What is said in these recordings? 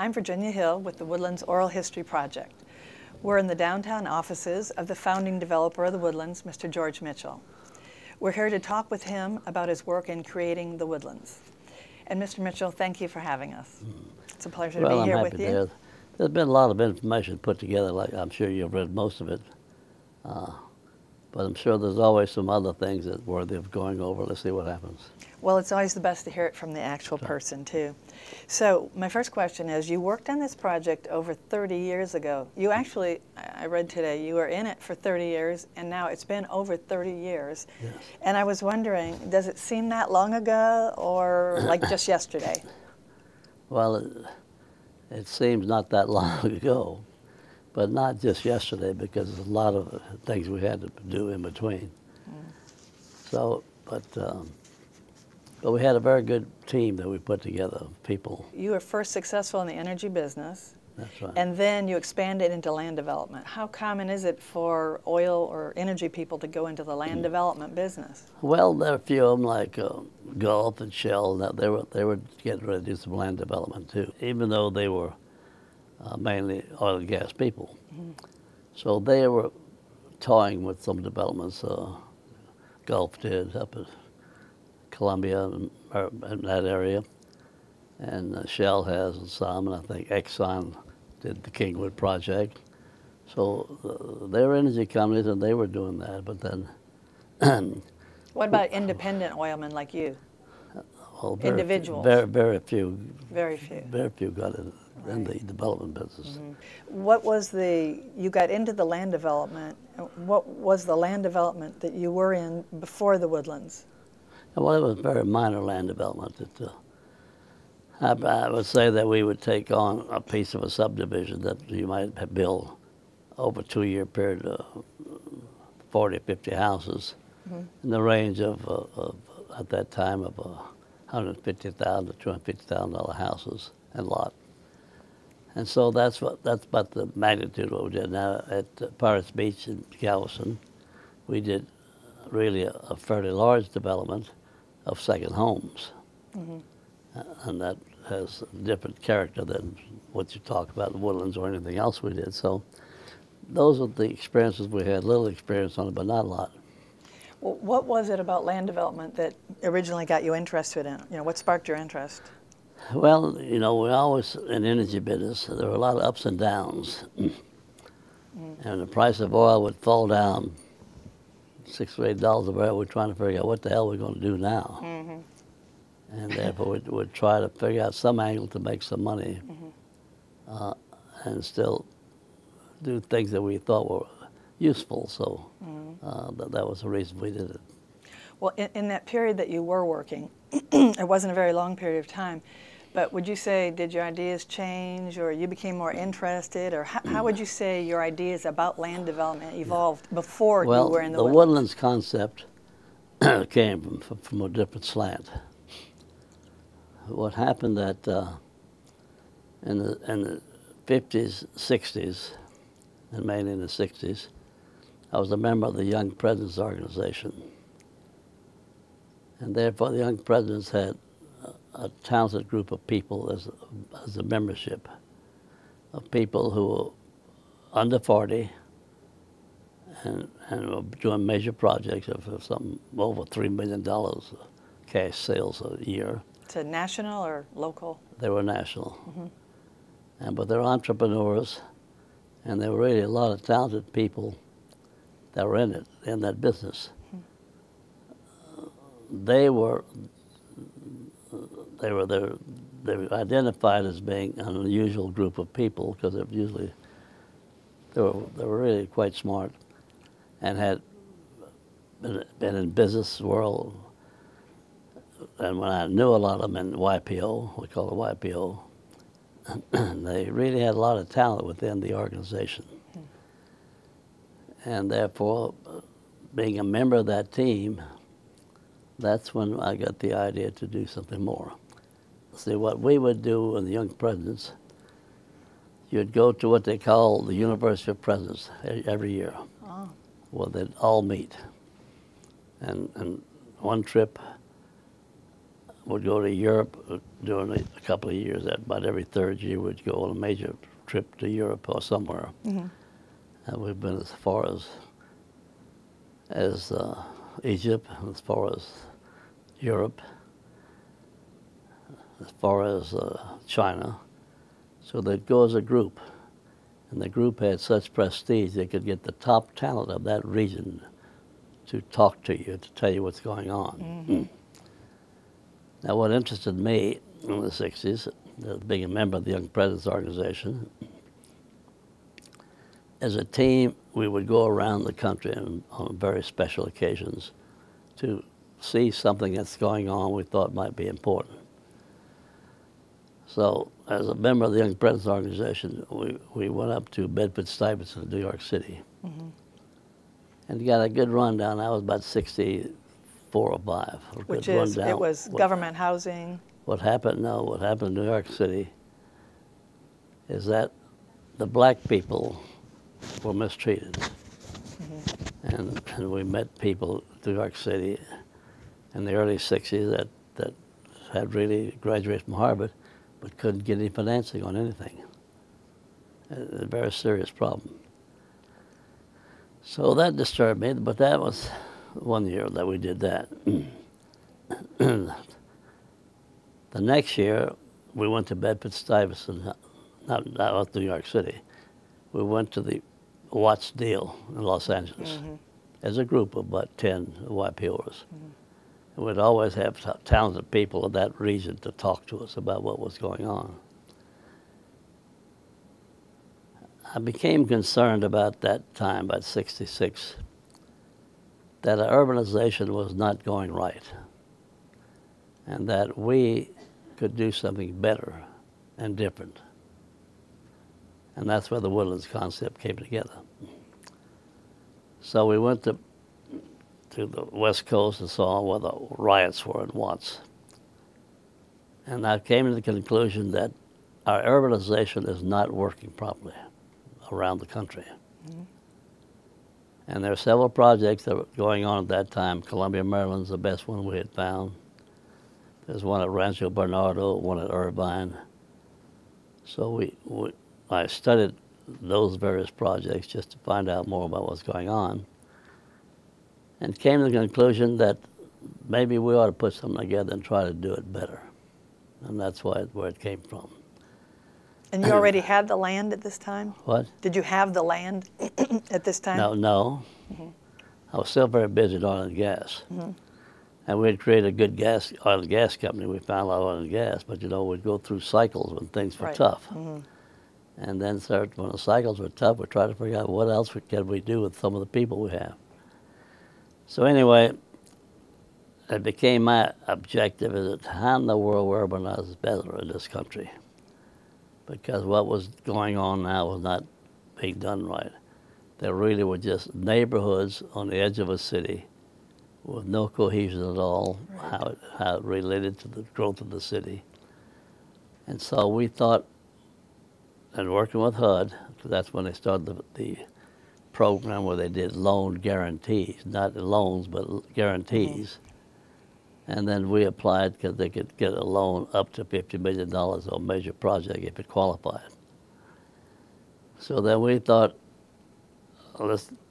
I'm Virginia Hill with the Woodlands Oral History Project. We're in the downtown offices of the founding developer of the Woodlands, Mr. George Mitchell. We're here to talk with him about his work in creating the Woodlands. And Mr. Mitchell, thank you for having us. It's a pleasure to be here with you. There's been a lot of information put together, like I'm sure you've read most of it. But I'm sure there's always some other things that are worthy of going over. Let's see what happens. Well, it's always the best to hear it from the actual person, too. So my first question is, you worked on this project over 30 years ago. You actually, I read today, you were in it for 30 years, and now it's been over 30 years. Yes. And I was wondering, does it seem that long ago, or like just yesterday? Well, it seems not that long ago, but not just yesterday, because there's a lot of things we had to do in between. So, but we had a very good team that we put together, people. You were first successful in the energy business. That's right. And then you expanded into land development. How common is it for oil or energy people to go into the land development business? Well, there are a few of them like Gulf and Shell. That they were getting ready to do some land development too, even though they were mainly oil and gas people. So they were toying with some developments. Gulf did up at Columbia and that area, and Shell has some, and I think Exxon did the Kingwood project. So they were energy companies, and they were doing that. But then, what about independent oilmen like you? Well, individuals? Very few. Very few. Very few got in the development business. What was you got into the land development, what was the land development that you were in before the Woodlands? Well, it was very minor land development. I would say that we would take on a piece of a subdivision that you might have built over a 2-year period, 40, 50 houses, in the range of at that time, of $150,000 to $250,000 houses and lot. And so that's about the magnitude of what we did. Now at Pirates Beach in Galveston, we did really a fairly large development of second homes. And that has a different character than what you talk about in Woodlands or anything else we did. So those are the experiences we had, little experience on it, but not a lot. Well, what was it about land development that originally got you interested in it? You know, what sparked your interest? Well, you know, we're always in energy business. So there were a lot of ups and downs. And the price of oil would fall down $6 or $8 a barrel. We're trying to figure out what the hell we're going to do now. And therefore we'd try to figure out some angle to make some money and still do things that we thought were useful. So that was the reason we did it. Well, in that period that you were working, it wasn't a very long period of time, but would you say, did your ideas change, or you became more interested, or how would you say your ideas about land development evolved before you were in the Woodlands? Well, the Woodlands concept came from a different slant. What happened that in the 50s, 60s, and mainly in the 60s, I was a member of the Young Presidents Organization. And therefore, the Young Presidents had a talented group of people as a membership, of people who were under 40 and were doing major projects of some over $3 million cash sales a year. To national or local? They were national. But they were entrepreneurs, and there were really a lot of talented people that were in that business. They were identified as being an unusual group of people because they were really quite smart and had been in business world. And when I knew a lot of them in YPO, we call it YPO, they really had a lot of talent within the organization. And therefore, being a member of that team, that's when I got the idea to do something more. See, what we would do in the Young Presidents, you'd go to what they call the University of Presidents every year, where they'd all meet. And one trip, would go to Europe during a couple of years. About every third year, we'd go on a major trip to Europe or somewhere. And we've been as far as Egypt, as far as Europe, as far as China. So they'd go as a group. And the group had such prestige, they could get the top talent of that region to talk to you, to tell you what's going on. Now, what interested me in the 60s, being a member of the Young Presidents Organization, as a team, we would go around the country on very special occasions to see something that's going on we thought might be important. So, as a member of the Young Presidents Organization, we went up to Bedford-Stuyvesant, New York City, and got a good rundown. I was about 64 or 5. Which is, it was government housing. What happened in New York City is that the black people were mistreated. And we met people in New York City in the early 60s that had really graduated from Harvard but couldn't get any financing on anything. A very serious problem. So that disturbed me, but that was one year that we did that. The next year, we went to Bedford-Stuyvesant, not New York City. We went to the Watts Deal in Los Angeles as a group of about 10 YPOers. And we'd always have talented people in that region to talk to us about what was going on. I became concerned about that time, about 66, that our urbanization was not going right, and that we could do something better and different. And that's where the Woodlands concept came together. So we went to the West Coast and saw where the riots were in Watts. And I came to the conclusion that our urbanization is not working properly around the country. And there are several projects that were going on at that time. Columbia, Maryland's the best one we had found. There's one at Rancho Bernardo, one at Irvine. So I studied those various projects just to find out more about what's going on, and came to the conclusion that maybe we ought to put something together and try to do it better. And that's where it came from. And you already had the land at this time? What? Did you have the land at this time? No. I was still very busy in oil and gas. And we had created a good oil and gas company. We found a lot of oil and gas, but we'd go through cycles when things were tough. And then when the cycles were tough, we tried to figure out what else can we do with some of the people we have. So anyway, it became my objective is how in the world we urbanize better in this country, because what was going on now was not being done right. There really were just neighborhoods on the edge of a city with no cohesion at all, how it related to the growth of the city. And so we thought, and working with HUD, because that's when they started the program where they did loan guarantees, not loans, but guarantees. And then we applied because they could get a loan up to $50 million on a major project if it qualified. So then we thought,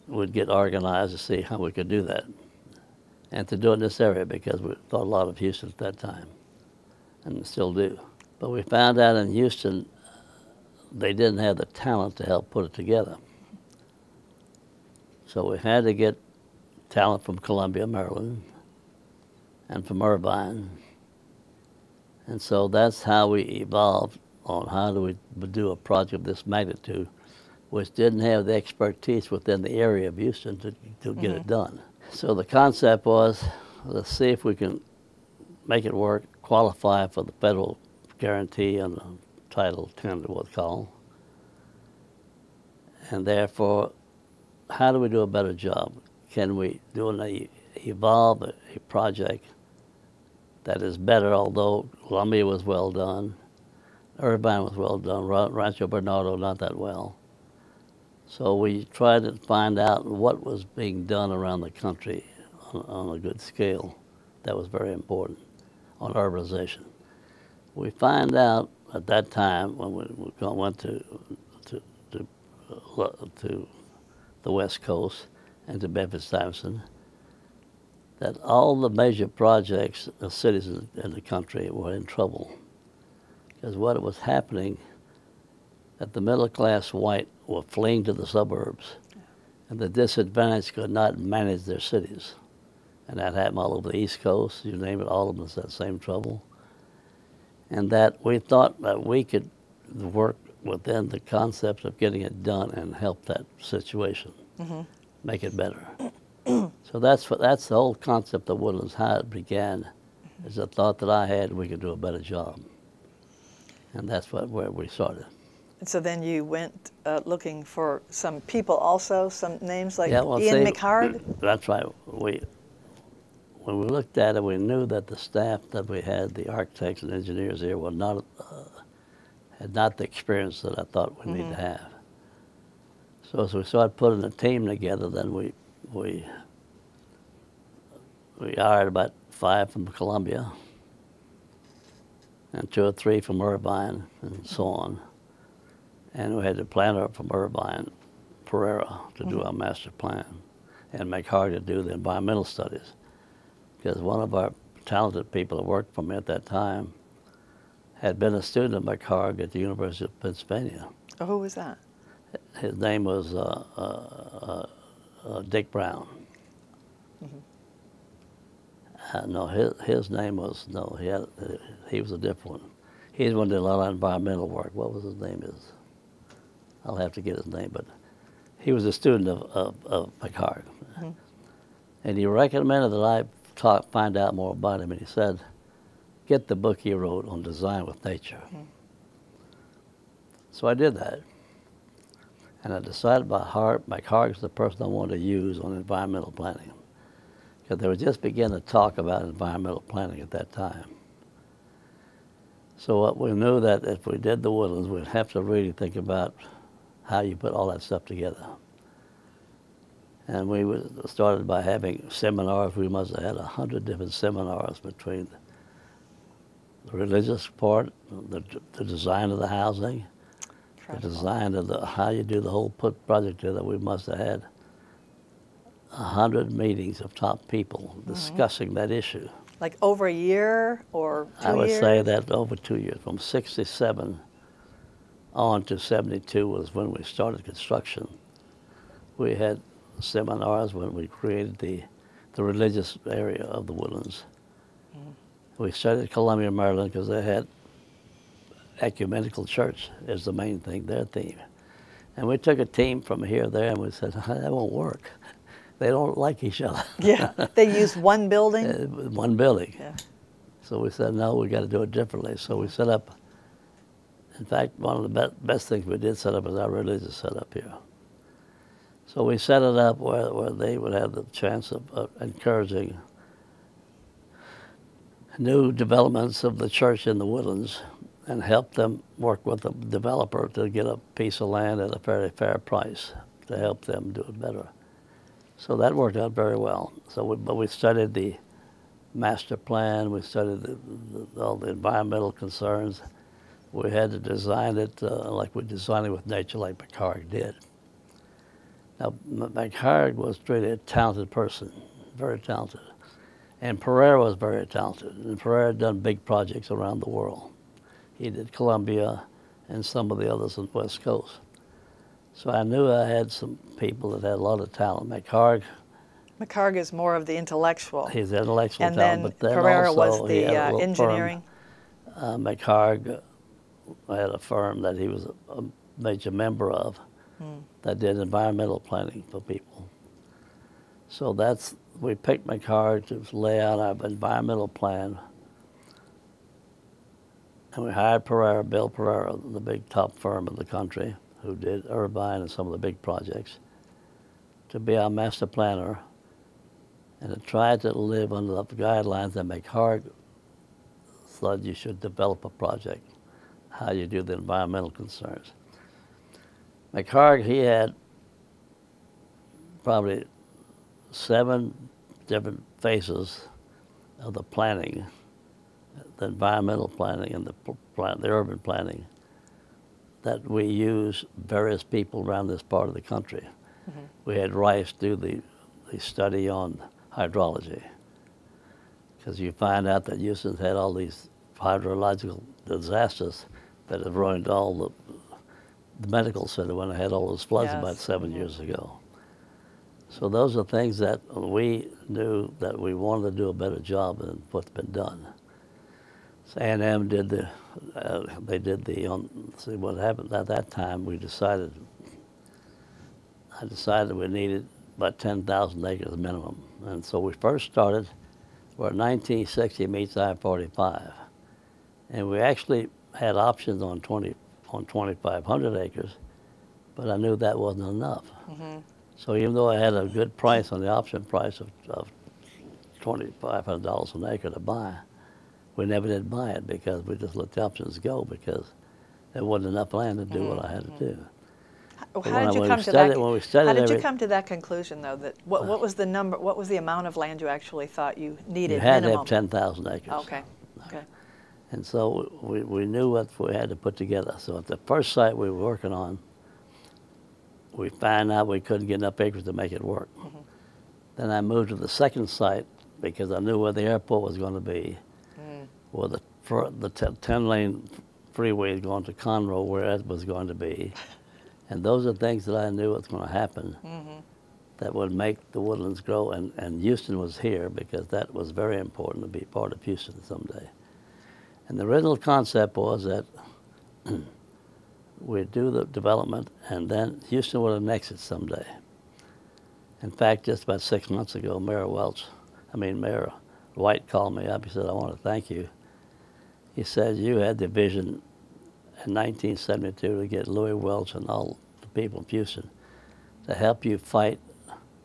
we'd get organized to see how we could do that, and to do it in this area, because we thought a lot of Houston at that time, and still do. But we found out in Houston, they didn't have the talent to help put it together. So we had to get talent from Columbia, Maryland, and from Irvine. And so that's how we evolved on how do we do a project of this magnitude, which didn't have the expertise within the area of Houston to get it done. So the concept was, let's see if we can make it work, qualify for the federal guarantee on the Title 10, what's called. And therefore, how do we do a better job? Can we evolve a project that is better, although Columbia was well done, Irvine was well done, Rancho Bernardo not that well. So we tried to find out what was being done around the country on a good scale. That was very important. on urbanization. We find out at that time when we went to the West Coast and to Memphis-Stuyvesant that all the major projects, the cities in the country were in trouble. Because what was happening, that the middle-class white were fleeing to the suburbs, and the disadvantaged could not manage their cities. And that happened all over the East Coast, you name it, all of them was that same trouble. And that we thought that we could work within the concept of getting it done and help that situation, make it better. So that's the whole concept of Woodlands, how it began, is a thought that I had we could do a better job. And that's where we started. And so then you went looking for some people also, some names like Well, Ian see, McHarg? That's right. When we looked at it, we knew that the staff that we had, the architects and engineers here, were not had not the experience that I thought we needed to have. So as we started putting a team together, then we hired about 5 from Columbia and 2 or 3 from Irvine and so on. And we had a planner from Irvine, Pereira, to do our master plan, and McHarg to do the environmental studies. Because one of our talented people that worked for me at that time had been a student of McHarg at the University of Pennsylvania. Oh, who was that? His name was Dick Brown. No, his name was, no, he was a different one. He's one that did a lot of environmental work. What was his name is? I'll have to get his name, but he was a student of McHarg. And he recommended that I find out more about him, and he said, get the book he wrote on design with nature. So I did that. And I decided by heart, McHarg is the person I wanted to use on environmental planning. Because they were just beginning to talk about environmental planning at that time. So we knew that if we did the Woodlands, we'd have to really think about how you put all that stuff together. And we started by having seminars. We must have had 100 different seminars between the religious part, the design of the housing, Incredible. the design of how you do the whole project together. We must have had 100 meetings of top people discussing that issue. Like over a year or 2 years? I would say that over 2 years, from 67 on to 72 was when we started construction. We had seminars when we created the religious area of the Woodlands. We started at Columbia, Maryland, because they had ecumenical church as the main thing, their theme. And we took a team from here, there, and we said, that won't work. They don't like each other. Yeah, they used one building? One building. Yeah. So we said, no, we got to do it differently. So we set up, in fact, one of the best things we did set up is our religious setup here. So we set it up where they would have the chance of encouraging new developments of the church in the Woodlands and help them work with the developer to get a piece of land at a very fair price to help them do it better. So that worked out very well. But we studied the master plan, we studied all the environmental concerns. We had to design it like we designed it with nature, like McHarg did. Now, McHarg was really a talented person, very talented. And Pereira was very talented. And Pereira had done big projects around the world. He did Columbia and some of the others on the West Coast. So I knew I had some people that had a lot of talent. McHarg is more of the intellectual. He's intellectual and talent, then but then Pereira also was he the had a little engineering. Firm. McHarg had a firm that he was a major member of that did environmental planning for people. So we picked McHarg to lay out our environmental plan. And we hired Pereira, Bill Pereira, the big top firm in the country, who did Irvine and some of the big projects, to be our master planner and to try to live under the guidelines that McHarg thought you should develop a project, how you do the environmental concerns. McHarg, he had probably 7 different phases of the planning the environmental planning and the urban planning, that we use various people around this part of the country. Mm-hmm. We had Rice do the study on hydrology, because you find out that Houston's had all these hydrological disasters that have ruined all the medical center when they had all those floods about 7 years ago. So those are things that we knew that we wanted to do a better job than what's been done. So A&M did see what happened at that time. I decided we needed about 10,000 acres minimum. And so we first started where 1960 meets I-45. And we actually had options on 2,500 acres, but I knew that wasn't enough. Mm-hmm. So even though I had a good price on the option price of $2,500 an acre to buy, we never did buy it because we just let the options go because there wasn't enough land to do what I had to do. How did you come to that conclusion, though? That what was the number? What was the amount of land you actually thought you needed? You had minimum? to have 10,000 acres. Okay. Okay. And so we knew what we had to put together. So at the first site we were working on, we found out we couldn't get enough acres to make it work. Mm-hmm. Then I moved to the second site because I knew where the airport was going to be, where the 10-lane freeway going to Conroe, where it was going to be. And those are things that I knew was going to happen that would make the Woodlands grow. And Houston was here because that was very important to be part of Houston someday. And the original concept was that we'd do the development and then Houston would annex it someday. In fact, just about 6 months ago, Mayor White called me up. He said, "I want to thank you." He said, "You had the vision in 1972 to get Louis Welch and all the people in Houston to help you fight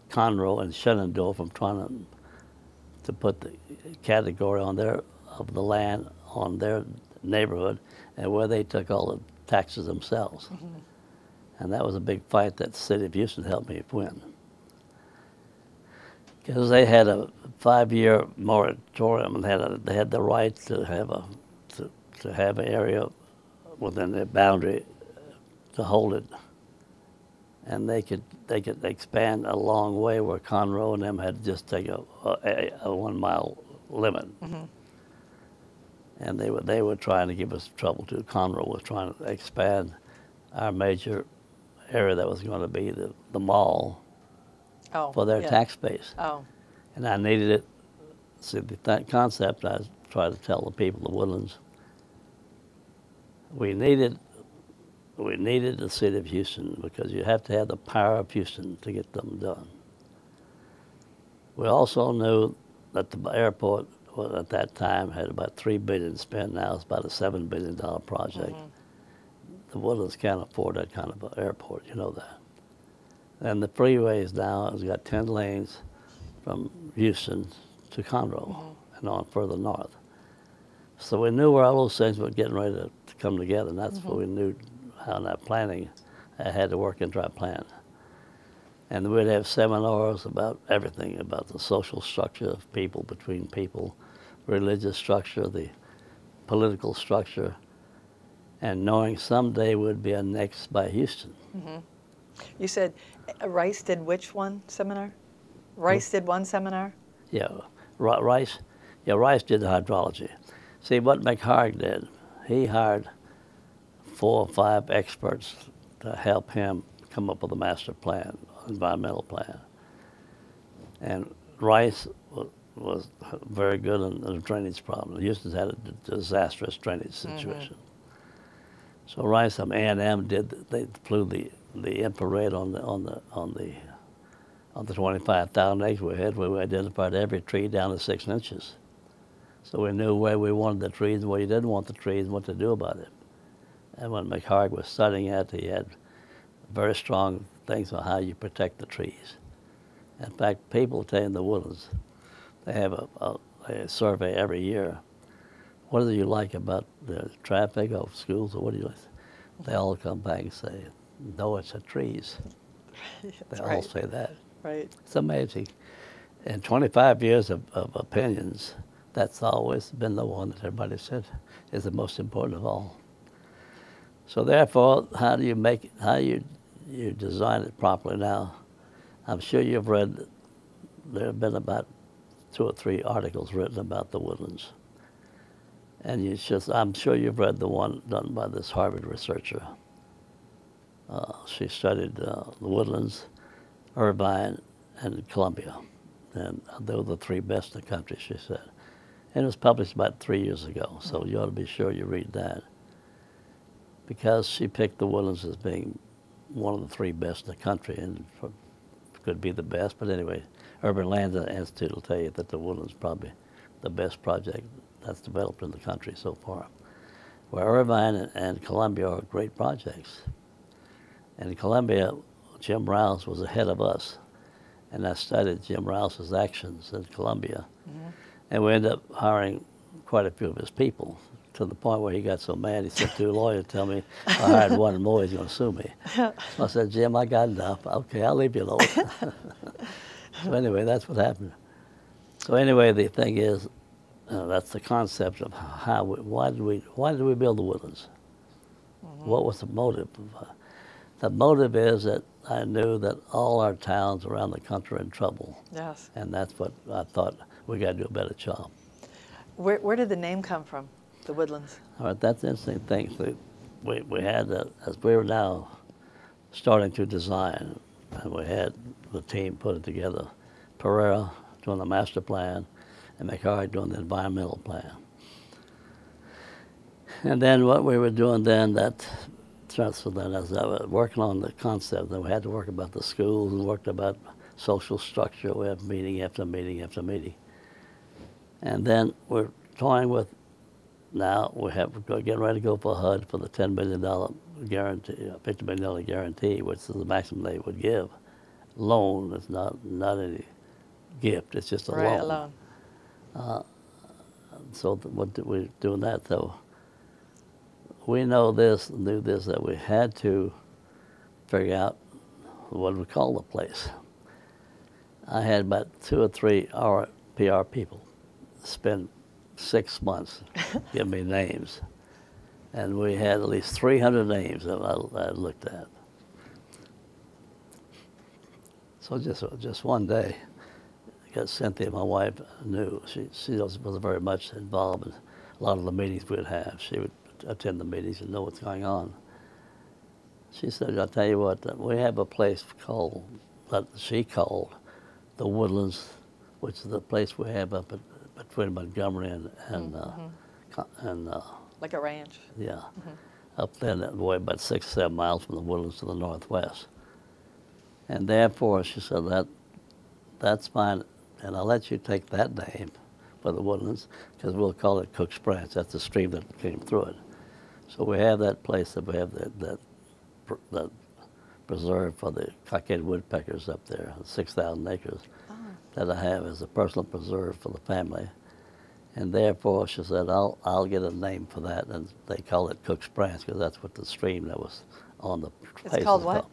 Conroe and Shenandoah from trying to put the category on of the land on their neighborhood and where they took all the taxes themselves." Mm-hmm. And that was a big fight that the city of Houston helped me win. Because they had a 5-year moratorium and they had the right to have an area within their boundary to hold it. And they could expand a long way where Conroe and them had to just take a 1 mile limit. Mm-hmm. And they were trying to give us trouble too. Conroe was trying to expand our major area that was going to be the mall for their tax base. Oh. And I needed it. See, that concept I tried to tell the people of Woodlands. We needed the city of Houston because you have to have the power of Houston to get them done. We also knew that the airport at that time had about $3 billion spent. Now it's about a $7 billion project. Mm-hmm. The Woodlands can't afford that kind of an airport, you know that. And the freeways now has got 10 lanes from Houston to Conroe and on further north. So we knew where all those things were getting ready to come together, and that's what we knew how in that planning I had to work into our plan. And we'd have seminars about everything, about the social structure of people, between people, religious structure, the political structure, and knowing someday we'd be annexed by Houston. Mm-hmm. You said Rice did which one seminar? Rice did one seminar? Yeah, Rice did the hydrology. See, what McHarg did, he hired 4 or 5 experts to help him come up with a master plan, environmental plan. And Rice was very good in the drainage problem. Houston's had a disastrous drainage situation. Mm-hmm. So Rice from A&M they flew the infrared on the 25,000 acres we had. We identified every tree down to 6 inches. So we knew where we wanted the trees and where you didn't want the trees and what to do about it. And when McHarg was studying it, he had very strong things on how you protect the trees. In fact, people tell in the Woodlands, they have a survey every year. What do you like about the traffic of schools, or what do you like? They all come back and say, "No, it's the trees." They all say that. Right. It's amazing. In 25 years of opinions, That's always been the one that everybody said is the most important of all. So therefore, how do you make it, you design it properly now? I'm sure you've read, there have been about 2 or 3 articles written about the Woodlands. And I'm sure you've read the one done by this Harvard researcher. She studied the Woodlands, Irvine, and Columbia. And they were the 3 best in the country, she said. And it was published about 3 years ago, so you ought to be sure you read that. Because she picked the Woodlands as being one of the 3 best in the country, and could be the best, but anyway, Urban Land Institute will tell you that the Woodlands is probably the best project that's developed in the country so far. Where Irvine and Columbia are great projects. And in Columbia, Jim Rouse was ahead of us, and I studied Jim Rouse's actions in Columbia. And we ended up hiring quite a few of his people, to the point where he got so mad he sent 2 lawyers to tell me I hired one more, he's going to sue me. So I said, Jim, I got enough. Okay, I'll leave you alone. So anyway, that's what happened. So anyway, the thing is, that's the concept of why did we build the Woodlands? What was the motive? The motive is that I knew that all our towns around the country are in trouble. Yes. And that's what I thought, we got to do a better job. Where did the name come from, the Woodlands? All right, that's the interesting thing. So we had, as we were now starting to design, and we had the team put it together, Pereira doing the master plan, and McCarty doing the environmental plan. And then what we were doing then, so then as I was working on the concept, then we had to work about the schools and worked about social structure. We have meeting after meeting after meeting. And then we're toying with, now we're getting ready to go for HUD for the $10 million guarantee, $50 million guarantee, which is the maximum they would give. Loan is not any gift, it's just a loan. Right, a loan. So we're doing that, so we knew this, that we had to figure out what we call the place. I had about 2 or 3 our PR people spend 6 months giving me names. And we had at least 300 names that I looked at. So just one day, because Cynthia, my wife, knew. She was very much involved in a lot of the meetings we'd have. She would attend the meetings and know what's going on. She said, I'll tell you what, we have a place that she called the Woodlands, which is the place we have up between Montgomery and like a ranch. Yeah, up there that way, about 6 or 7 miles from the Woodlands to the northwest. And therefore, she said, that's fine, and I'll let you take that name for the Woodlands, because we'll call it Cook's Branch. That's the stream that came through it. So we have that place that we have that preserve for the cockaded woodpeckers up there, 6,000 acres, that I have as a personal preserve for the family. And therefore, she said, I'll get a name for that, and they call it Cook's Branch, because that's what the stream that was on the place. It's called what?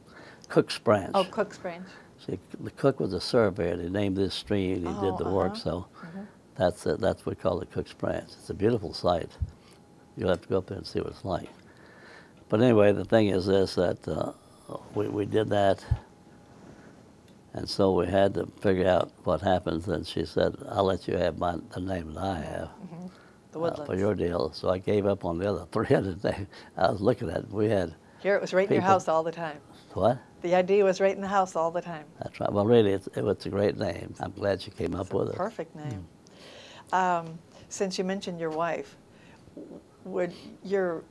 Cook's Branch. Oh, Cook's Branch. See, the Cook was a surveyor, and he named this stream, and he did the work, so that's it. That's what we call it Cook's Branch. It's a beautiful site. You'll have to go up there and see what it's like. But anyway, the thing is this, that we did that, and so we had to figure out what happens, and she said, I'll let you have the name that I have The Woodlands. for your deal. So I gave up on the other 300 names. I was looking at it. We had Here it was right in your house all the time. What? The idea was right in the house all the time. That's right. Well, really, it was a great name. I'm glad you came up with it. Perfect name. Since you mentioned your wife, you're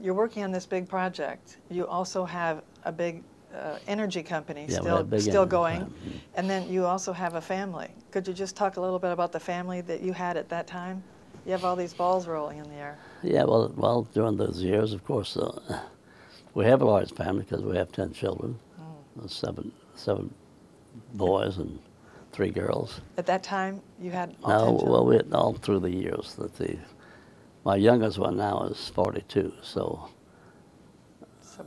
working on this big project. You also have a big energy company still going, and then you also have a family. Could you just talk a little bit about the family that you had at that time? You have all these balls rolling in the air. Yeah, well, during those years, of course, we have a large family because we have 10 children, seven boys and 3 girls. At that time, you had all 10 children? Well, we had all through the years. My youngest one now is 42, so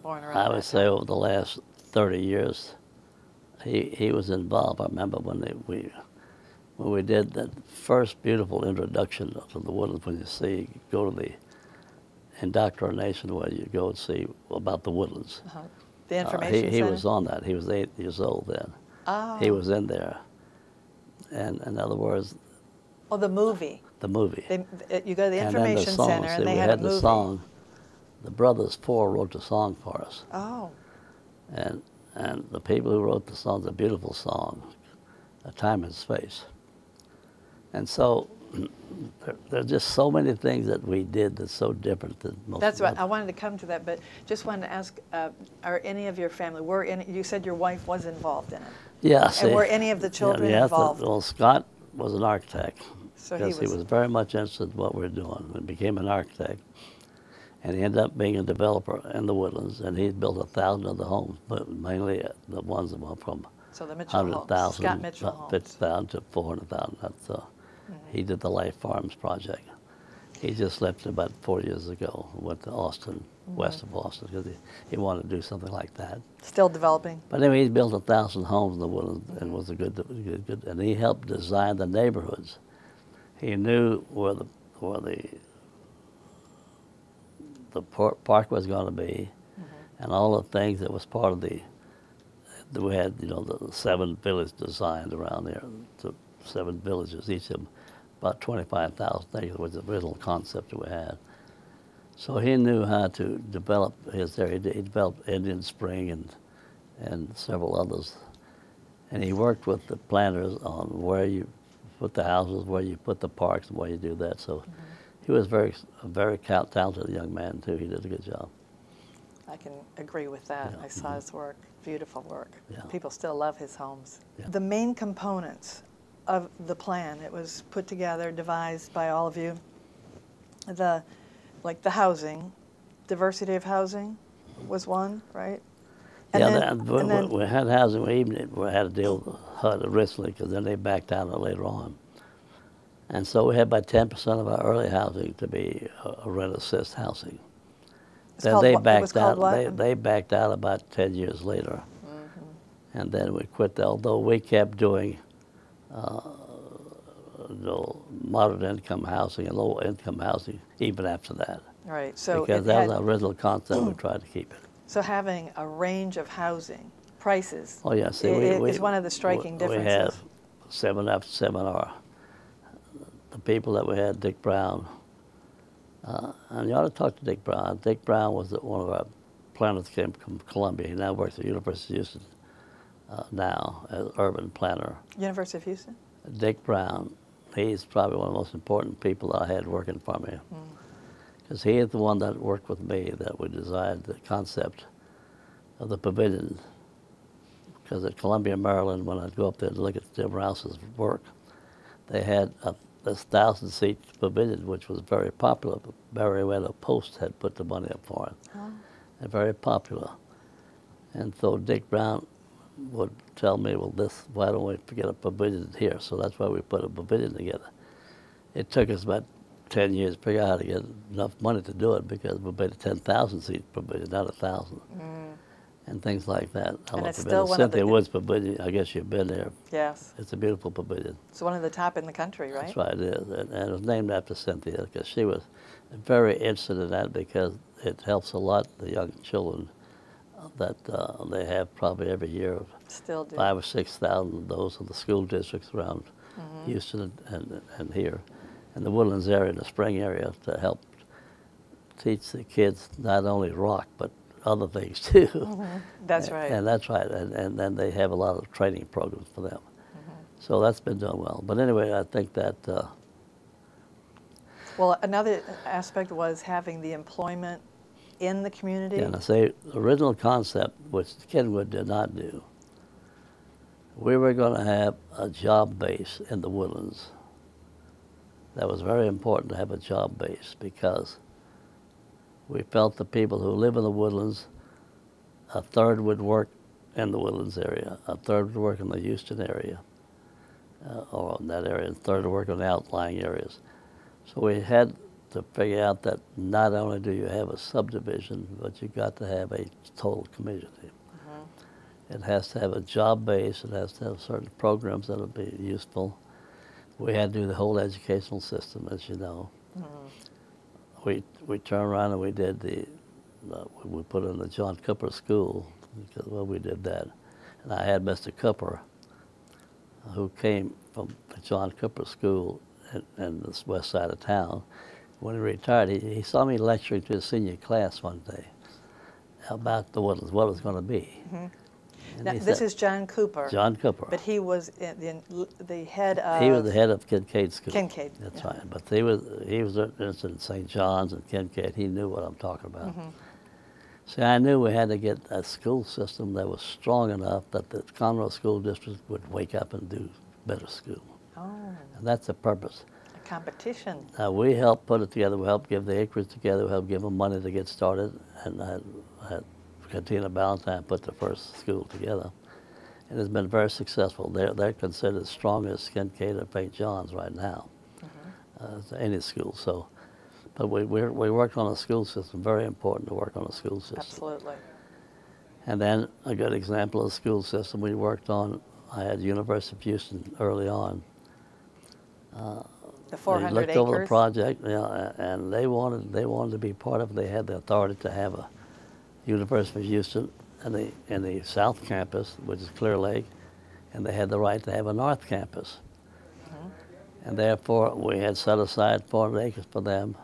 born around I would say over the last 30 years, he was involved. I remember when when we did that first beautiful introduction to the Woodlands, when you go to the indoctrination where you go and see about the Woodlands. Uh-huh. The information He center? was on that. He was 8 years old then. Oh. He was in there. And in other words, Oh, the movie. the movie. You go to the And then information song. center, See, and they we had a movie. the song. The brothers four wrote the song for us. Oh. And the people who wrote the song, a beautiful song, A Time and Space. And so there are just so many things that we did that's so different than most. That's right. I wanted to come to that, but just wanted to ask: are any of your family you said your wife was involved in it? Yeah. See, and were any of the children involved? Well, Scott was an architect. So he was very much interested in what we were doing and became an architect. And he ended up being a developer in the Woodlands, and he built 1,000 of the homes, but mainly the ones that went from so the Mitchell 100,000, Scott Mitchell homes. 50,000 to 400,000. He did the Life Farms project. He just left about 4 years ago, went to Austin, west of Austin, because he wanted to do something like that. Still developing. But anyway, he built 1,000 homes in the Woodlands, and was a good, and he helped design the neighborhoods. He knew where the park was going to be, and all the things that was part of we had, the 7 villages designed around there, the 7 villages, each of them about 25,000 acres was the original concept that we had. So he knew how to develop his area. He developed Indian Spring and several others. And he worked with the planners on where you put the houses, where you put the parks, and where you do that. So he was a very talented young man, too. He did a good job. I can agree with that. Yeah. I saw his work. Beautiful work. Yeah. People still love his homes. Yeah. The main components of the plan, it was put together, devised by all of you. Like the housing, diversity of housing was one, right? And then we had housing. We had to deal with HUD originally, because then they backed out of it later on. And so we had about 10% of our early housing to be a rent-assist housing. Then they backed out. They backed out about 10 years later, and then we quit. Although we kept doing moderate income housing and low income housing even after that. Right. So because that was our original concept, we tried to keep it. So having a range of housing prices. Oh yeah, see, is one of the striking differences. We have 7 after 7 are the people that we had, Dick Brown. And you ought to talk to Dick Brown. Dick Brown was one of our planners that came from Columbia. He now works at the University of Houston now as urban planner. University of Houston? Dick Brown, he's probably one of the most important people I had working for me. Because he is the one that worked with me that we designed the concept of the pavilion. Because at Columbia, Maryland, when I'd go up there to look at Jim Rouse's work, they had this 1,000-seat pavilion, which was very popular. Barry Post had put the money up for it. Oh. And very popular. And so Dick Brown would tell me, well, why don't we get a pavilion here? So that's why we put a pavilion together. It took us about 10 years to figure out how to get enough money to do it, because we made a 10,000-seat pavilion, not 1,000. And things like that. And it's still one Cynthia of the... Woods Pavilion, I guess you've been there. Yes. It's a beautiful pavilion. It's one of the top in the country, right? That's right, it is. And it was named after Cynthia, because she was very interested in that, because it helps a lot the young children that they have probably every year. Still do. 5,000 or 6,000 of those in the school districts around Houston and here. In the Woodlands area, the Spring area, to help teach the kids not only rock, but other things too. That's right. And that's right. And then they have a lot of training programs for them. So that's been done well. But anyway, I think that... well, another aspect was having the employment in the community. Yeah, and I say the original concept, which Kenwood did not do, we were going to have a job base in the Woodlands. That was very important to have a job base, because we felt the people who live in the Woodlands, a third would work in the Woodlands area, a third would work in the Houston area, or in that area, and a third would work in the outlying areas. So we had to figure out that not only do you have a subdivision, but you've got to have a total community. It has to have a job base, it has to have certain programs that will be useful. we had to do the whole educational system, as you know. We turned around and we did we put in the John Cooper School, because, well, we did that. And I had Mr. Cooper, who came from the John Cooper School in the west side of town. When he retired, he saw me lecturing to his senior class one day about the Woodlands, what it was going to be. Now, this is John Cooper. John Cooper. But he was the head of... He was the head of Kincaid School. Kincaid. That's right. But he was interested in St. John's and Kincaid. He knew what I'm talking about. See, I knew we had to get a school system that was strong enough that the Conroe School District would wake up and do better school. Oh. And that's the purpose. A competition. We helped put it together. We helped give the acreage together. We helped give them money to get started. And I had Katina Ballantyne put the first school together. And it's been very successful. They're considered as strong as Kincaid and St. John's right now, any school. So, but we worked on a school system, very important to work on a school system. Absolutely. And then a good example of the school system we worked on, I had University of Houston early on. The 400 they looked acres? over the project, and they wanted to be part of it. They had the authority to have a University of Houston and the South Campus, which is Clear Lake, and they had the right to have a North Campus. And therefore, we had set aside 400 acres for them,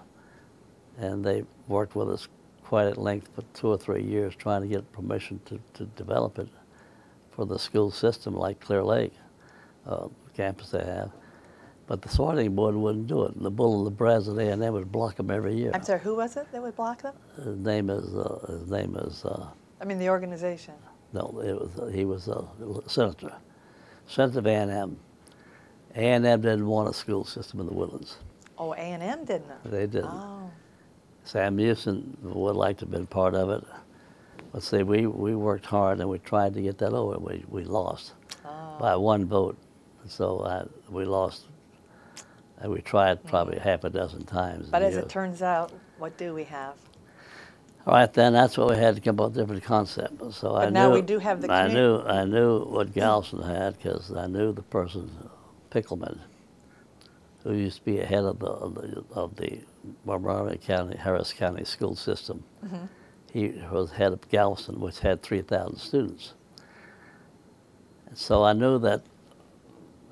and they worked with us quite at length for 2 or 3 years trying to get permission to develop it for the school system like Clear Lake, campus they have. But the sorting board wouldn't do it. And the bull and the president and they would block them every year. I'm sorry, who was it that would block them? His name is. I mean, the organization. No, he was a senator, Senator of A&M. A&M didn't want a school system in the Woodlands. Oh, A&M didn't? They didn't. Oh. Sam Houston would like to have been part of it. But see, we worked hard and we tried to get that over. We lost by 1 vote. So we lost. And we tried probably half a dozen times. But as it turns out, what do we have? All right, then that's what we had to come up with a different concept. So but now we do have the community. I knew what Galveston had because I knew the person, Pickleman, who used to be head of the Montgomery County, Harris County school system. He was head of Galveston, which had 3,000 students. And so I knew that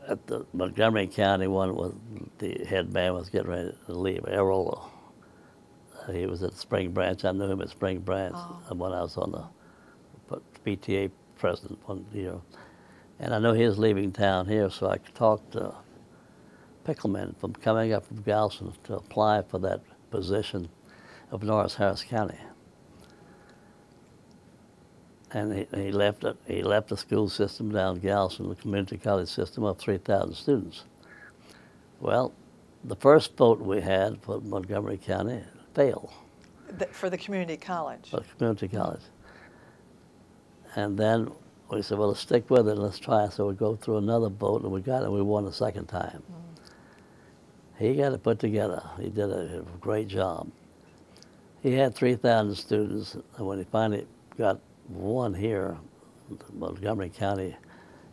at the Montgomery County one, the head man was getting ready to leave. Errol, he was at Spring Branch. I knew him at Spring Branch when I was on the PTA president one year. And I knew he was leaving town here, so I talked to Pickleman from coming up from Galveston to apply for that position of Norris Harris County. And he left the school system down in Galveston, the community college system of 3,000 students. Well, the first vote we had for Montgomery County failed. For the community college? For the community college. And then we said, well, let's stick with it and let's try it. So we go through another vote and we got it and we won the second time. He got it put together. He did a great job. He had 3,000 students, and when he finally got one here, Montgomery County,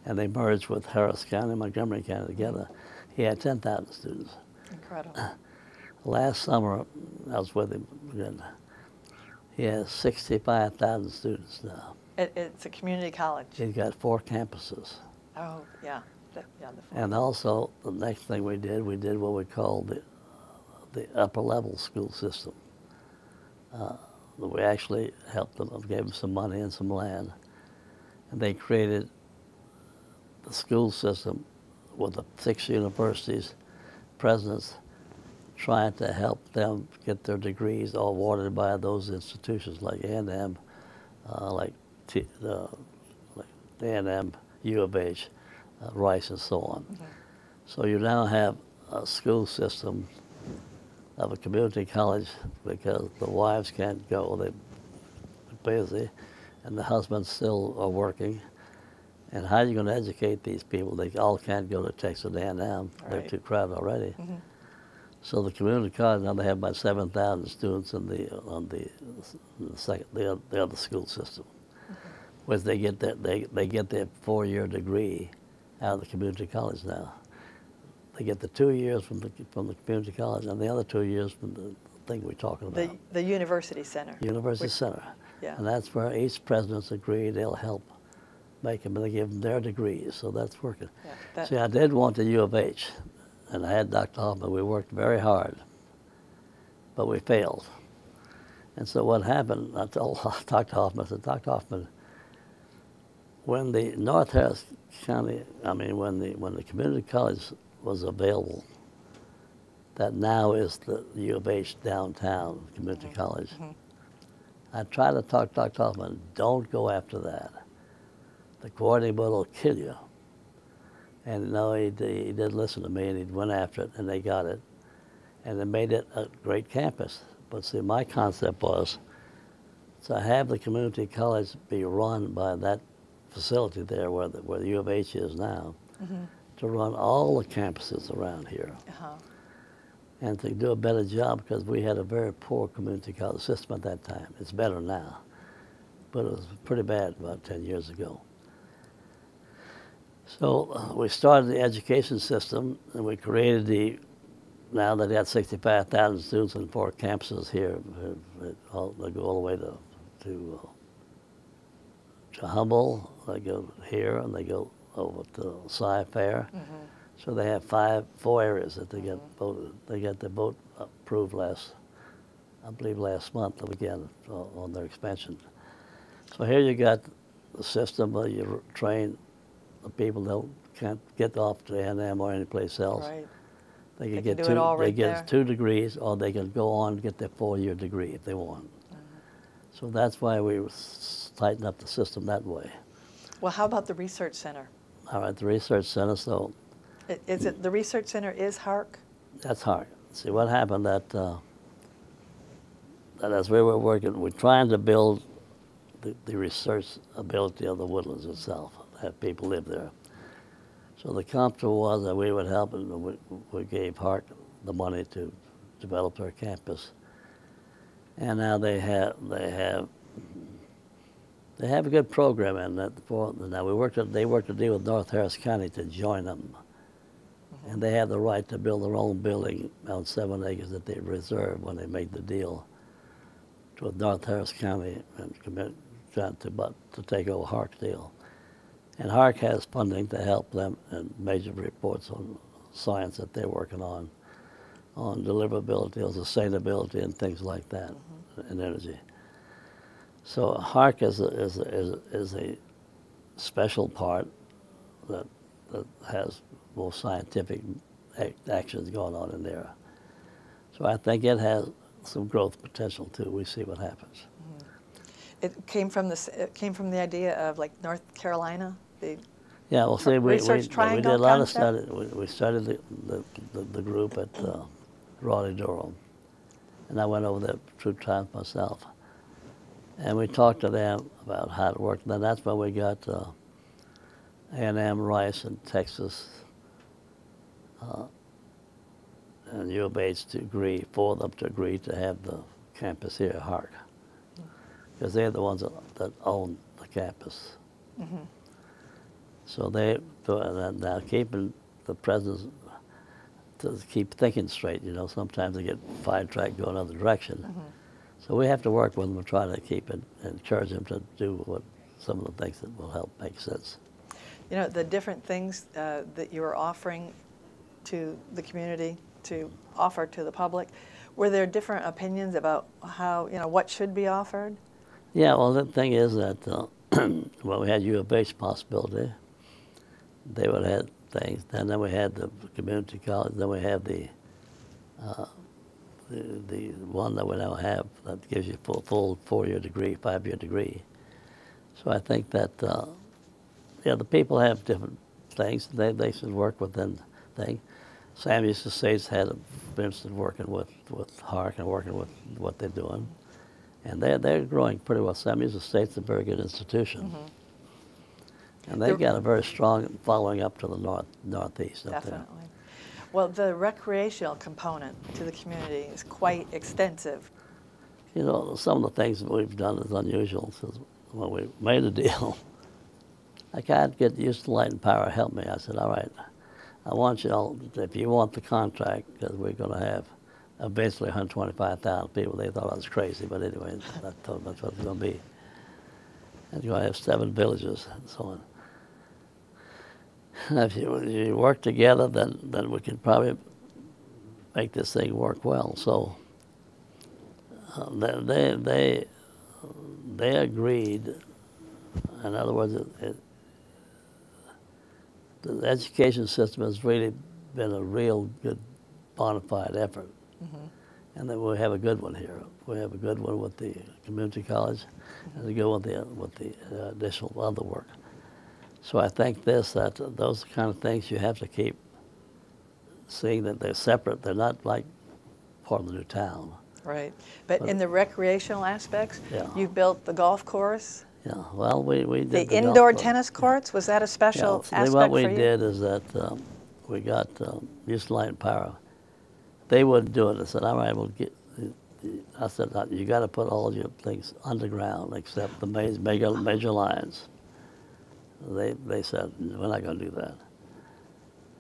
and they merged with Harris County and Montgomery County together, he had 10,000 students. Incredible. Last summer, I was with him again. He has 65,000 students now. It's a community college. He's got 4 campuses. Oh, yeah. And also, the next thing we did what we called the upper level school system. We actually helped them, gave them some money and some land. And they created the school system with the 6 universities, presidents, trying to help them get their degrees all awarded by those institutions like A&M, like A&M, U of H, Rice, and so on. So you now have a school system of a community college because the wives can't go, they're busy, and the husbands still are working. And how are you going to educate these people? They all can't go to Texas A&M. Right. They're too crowded already. So the community college, now they have about 7,000 students in the other school system, whereas they get their 4-year degree out of the community college now. They get the 2 years from the community college and the other 2 years from the thing we're talking about. The University Center. University Center. Yeah. And that's where each president's agreed they'll help make them, and they give them their degrees, so that's working. Yeah, See, I did want the U of H, and I had Dr. Hoffman. We worked very hard, but we failed. And so what happened, I told Dr. Hoffman, I said, Dr. Hoffman, when the North Harris County, when the community college was available, that now is the U of H downtown community college. I tried to talk Dr. Hoffman, don't go after that. The coordinating board will kill you. And no, he didn't listen to me, and he went after it, and they got it. And they made it a great campus. But see, my concept was to have the community college be run by that facility there where the U of H is now, to run all the campuses around here. And to do a better job, because we had a very poor community college system at that time. It's better now, but it was pretty bad about 10 years ago. So we started the education system, and we created now that they had 65,000 students in 4 campuses here. They go all the way to Humble, they go here, and they go over to Sci-Fair. So they have 4 areas that they get voted. They got the vote approved I believe last month again on their expansion. So here you got the system where you train the people that can't get off to A&M or any place else. Right. They can get 2 degrees, or they can go on and get their 4-year degree if they want. So that's why we tightened up the system that way. Well, how about the research center? All right, the research center. So is it the research center is HARC? That's HARC. See what happened that as we were working, we're trying to build the research ability of the Woodlands itself, have people live there. So the concept was that we would help, and we gave HARC the money to develop their campus. And now they have a good program in that. Now they worked a deal with North Harris County to join them, and they have the right to build their own building on 7 acres that they reserved when they made the deal with North Harris County and trying to take over HARC's deal. And HARC has funding to help them and major reports on science that they're working on deliverability, on sustainability, and things like that, and energy. So HARC is a special part that has more scientific actions going on in there. So I think it has some growth potential too. We see what happens. It came from the idea of like North Carolina. Yeah, well, see, we did a lot of study. We studied the group at Raleigh-Durham, and I went over there 2 times myself. And we talked to them about how to work. And then that's when we got A&M, Rice, and Texas, and U of H to agree, 4 of them to agree to have the campus here at HARC, because they're the ones that own the campus. So now keeping the presidents to keep thinking straight, sometimes they get sidetracked, go another direction. So we have to work with them and try to keep it and encourage them to do some of the things that will help make sense. The different things that you were offering to the community, to offer to the public, were there different opinions about how, what should be offered? Yeah, well, the thing is that, we had U of H possibility. They would have had things. And then we had the community college. Then we have the one that we now have that gives you full 4-year degree, 5-year degree. So I think that, the people have different things. They should work within things. Sam used to say he's had been interested in working with HARC and working with what they're doing. And they're growing pretty well. Sam used to say it's a very good institution. And they've got a very strong following up to the northeast up there. Definitely. Well, the recreational component to the community is quite extensive. Some of the things that we've done is unusual. So when we made a deal, I can't get used to light and power. Help me. I said, all right. I want you all, if you want the contract, because we're going to have eventually 125,000 people. They thought I was crazy, but anyway, I told them that's what it's going to be. And you're going to have 7 villages and so on. And if you work together, then we can probably make this thing work well. So they agreed. In other words, the education system has really been a real good bona fide effort. And then we have a good one here. We have a good one with the community college, and a good one with the additional other work. So I think those are the kind of things you have to keep seeing, that they're separate. They're not like part of the new town. Right. But in the recreational aspects, Yeah. you built the golf course. Yeah. Well, we did The golf indoor course. tennis courts, was that a special Yeah. aspect What we for you? did is that we got Houston Light and Power. They wouldn't do it. I said, all right, we'll get. I said, you got to put all your things underground except the major lines. They said, we're not going to do that.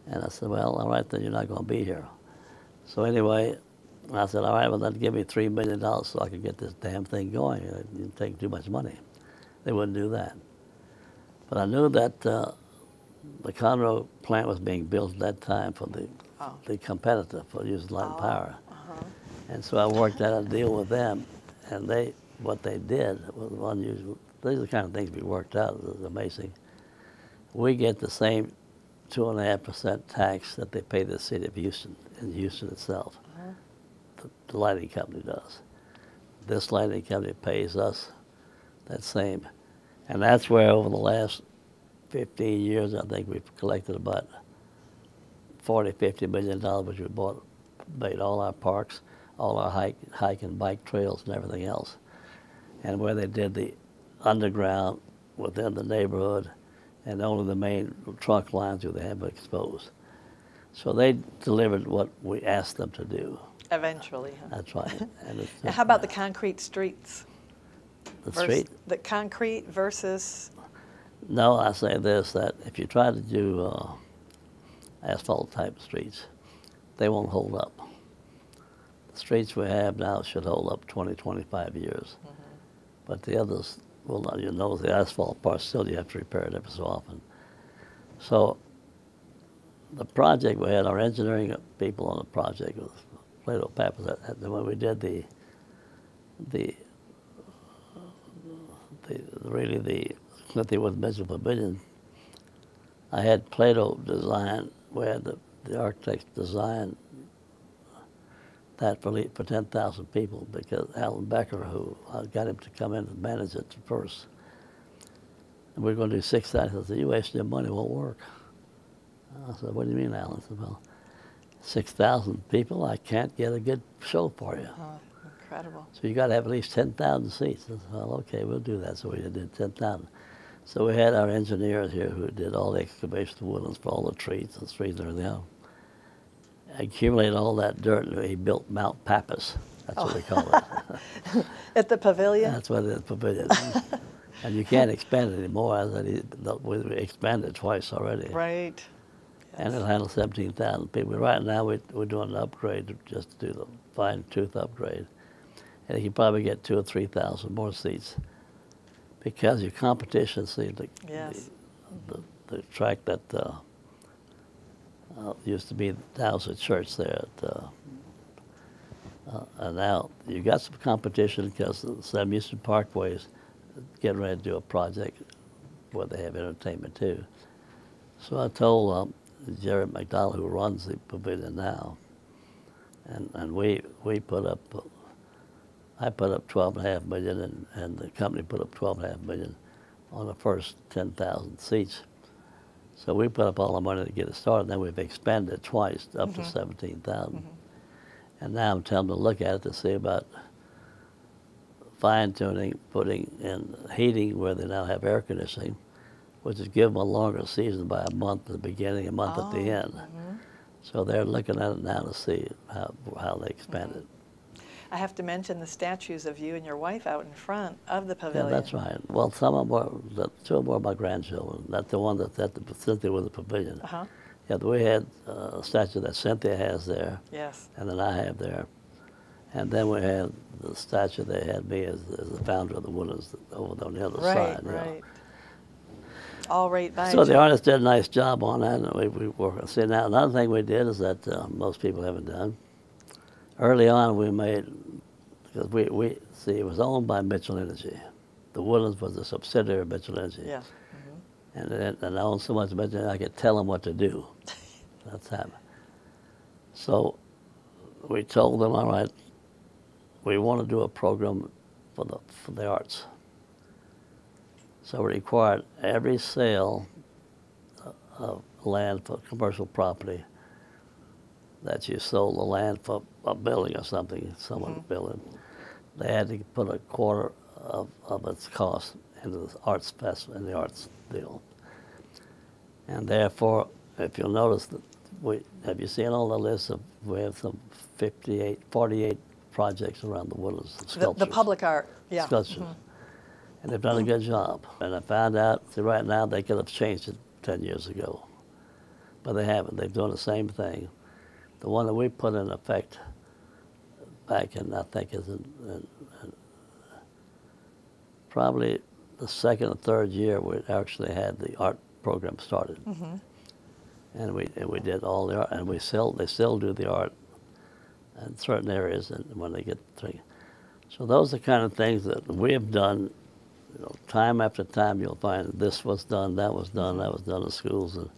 And I said, well, all right, then you're not going to be here. So anyway, I said, all right, well, then give me $3 million so I could get this damn thing going. You're taking too much money. They wouldn't do that. But I knew that the Conroe plant was being built at that time for the competitor for Houston Light and Power. And so I worked out a deal with them, and what they did was unusual. These are the kind of things we worked out. It was amazing. We get the same 2.5% tax that they pay the city of Houston, in Houston itself. The lighting company does. This lighting company pays us that same. And that's where over the last 15 years, I think we've collected about $40–50 million, which we made all our parks, all our hike and bike trails and everything else. And where they did the underground within the neighborhood, and only the main trunk lines where they have been exposed. So they delivered what we asked them to do. Eventually, huh? That's right. And Now, how about the concrete streets? the street? The concrete versus... No, I say this, that if you try to do asphalt type streets, they won't hold up. The streets we have now should hold up 20–25 years. But the others will not. You know, the asphalt part, still you have to repair it every so often. So the project, we had our engineering people on the project with Plato Pappas. When we did the Clinthywood Mitchell Pavilion, I had Plato design, we had the architects design that for 10,000 people, because Alan Becker, who I got him to come in and manage it first. And we were going to do 6,000. I said, you wasting your money, it won't work. I said, what do you mean, Alan? I said, well, 6,000 people, I can't get a good show for you. Oh, incredible. So you got to have at least 10,000 seats. I said, well, okay, we'll do that. So we did 10,000. So we had our engineers here who did all the excavation of Woodlands for all the trees and everything else. Accumulated all that dirt, and he built Mount Pappas. That's what we call it. At the pavilion? That's what it is, pavilion. And you can't expand it anymore. I said, we expanded twice already. Right. Yes. And it'll handle 17,000 people. Right now, we're doing an upgrade just to do the fine-tooth upgrade. And you can probably get 2,000 or 3,000 more seats. Because your competition, see, the track that used to be Dowsett Church there. And now you got some competition because the Sam Houston Parkway is getting ready to do a project where they have entertainment too. So I told Jerry McDonald, who runs the pavilion now, and we put up, I put up $12.5 million, and the company put up $12.5 million on the first 10,000 seats. So we put up all the money to get it started, and then we've expanded it twice up to 17,000. And now I'm telling them to look at it to see about fine-tuning, putting in heating where they now have air conditioning, which is give them a longer season by a month at the beginning, a month at the end. So they're looking at it now to see how they expand it. I have to mention the statues of you and your wife out in front of the pavilion. Yeah, that's right. Well, some of them were, two of them were my grandchildren. That's the one that's at the facility with the pavilion. Yeah, we had a statue that Cynthia has there, Yes. and that I have there. And then we had the statue they had me as the founder of the Woodlands over on the other side. Right, Yeah. right. All right by So each the other. artist did a nice job on that, and we worked. See, now another thing we did is that most people haven't done. Early on, we made, because see, it was owned by Mitchell Energy. The Woodlands was a subsidiary of Mitchell Energy. Yeah. And I owned so much Mitchell, I could tell them what to do. That's happened. So we told them, all right, we want to do a program for the arts. So we required every sale of land for commercial property that you sold the land for a building or something, someone building, they had to put a quarter of its cost into the arts festival, in the arts deal. And therefore, if you'll notice, have you seen all the lists of, we have some 48 projects around the Woodlands, sculptures. The public art, yeah. Sculptures. And they've done a good job. And I found out, see, right now, they could have changed it 10 years ago. But they haven't. They're doing the same thing. The one that we put in effect back in, I think, is in probably the second or third year we actually had the art program started. And we did all the art, and they still do the art in certain areas, and when they get through. So those are the kind of things that we have done. You know, time after time, you'll find this was done, that was done, that was done in schools, and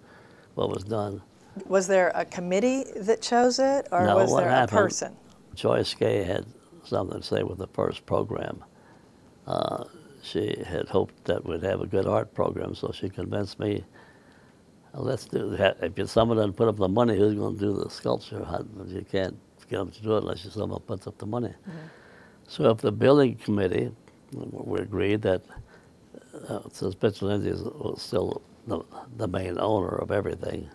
what was done. Was there a committee that chose it, or No, was what there a happened, person? Joyce Gay had something to say with the first program. She had hoped that we'd have a good art program, so she convinced me, let's do that. If someone doesn't put up the money, who's going to do the sculpture? You can't get them to do it unless someone puts up the money. So if the building committee, we agreed that since Mitchell Energy was still the main owner of everything,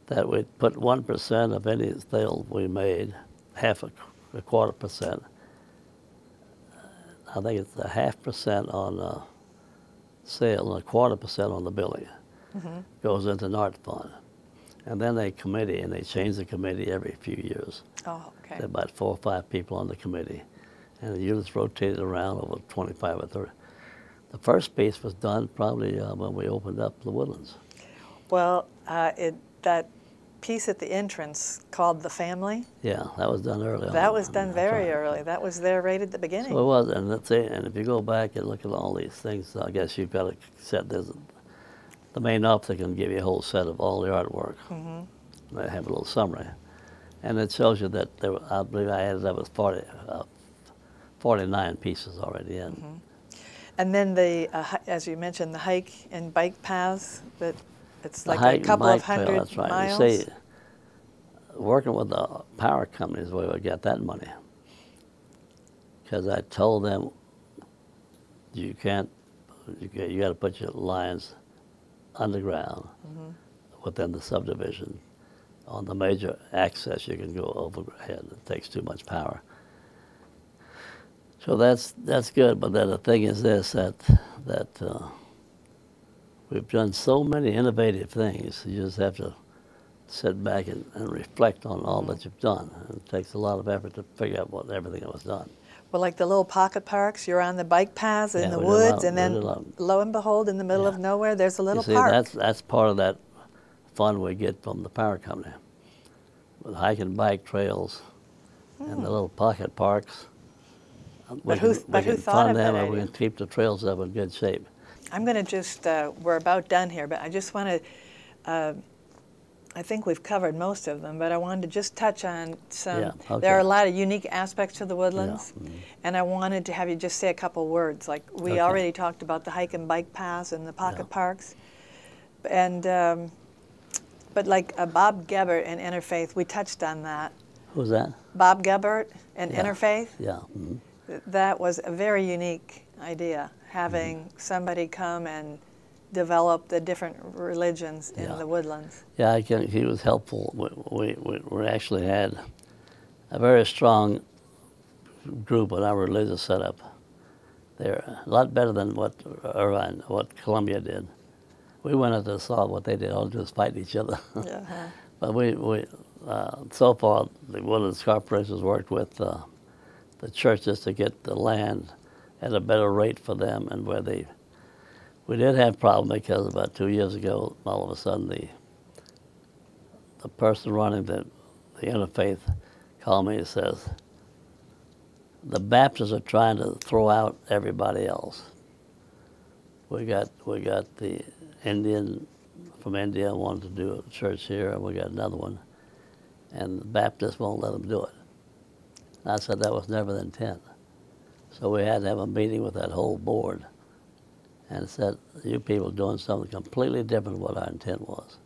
that we'd put 1% of any sale we made, a quarter percent. I think it's 0.5% on sale and 1/4% on the building. Goes into an art fund. And then a committee, and they change the committee every few years. Oh, okay. There are about 4 or 5 people on the committee. And the units rotated around over 25 or 30. The first piece was done probably when we opened up the Woodlands. Well, that piece at the entrance called The Family, Yeah, that was done early on. that was done That's very right. early. That was there right at the beginning. So it was, and that's it. And if you go back and look at all these things, I guess you've got to set this. The main officer can give you a whole set of all the artwork. They have a little summary, and it shows you that there were, I believe I added up with 49 pieces already in. And then as you mentioned, the hike and bike paths, that it's The like hike a and couple of bike trail, hundred that's right. miles. You see, working with the power companies, where we got that money. Because I told them, you got to put your lines underground within the subdivision. On the major access, you can go overhead. It takes too much power. So that's good, but then the thing is this, that we've done so many innovative things. You just have to sit back and reflect on all that you've done. And it takes a lot of effort to figure out everything that was done. Well, like the little pocket parks, you're on the bike paths in Yeah, the we did a lot- woods, and we then did a lot. lo and behold, in the middle of nowhere, there's a little You see, park. that's part of that fun we get from the power company. With hike and bike trails and the little pocket parks. But who thought of fund that them, and we idea? can keep the trails up in good shape. I'm going to just, we're about done here, but I just want to, I think we've covered most of them, but I wanted to just touch on some. Yeah, okay. There are a lot of unique aspects to the Woodlands, Yeah, and I wanted to have you just say a couple words. Like we Okay. already talked about the hike and bike paths and the pocket parks, and but like Bob Gebert and Interfaith, we touched on that. Who's that? Bob Gebert and Yeah. Interfaith. Yeah. That was a very unique idea, having somebody come and develop the different religions in Yeah. the Woodlands. Yeah, he was helpful. We actually had a very strong group in our religious setup. They're a lot better than what Columbia did. we went out to solve what they did. All do is fight each other. Yeah. But so far, the Woodlands Corporation has worked with the churches to get the land at a better rate for them, and we did have a problem because about 2 years ago, all of a sudden the person running the interfaith called me and says, the Baptists are trying to throw out everybody else. We got the Indian from India wanted to do a church here, and we got another one, and the Baptists won't let them do it. And I said that was never the intent. So we had to have a meeting with that whole board and said, you people are doing something completely different than what our intent was.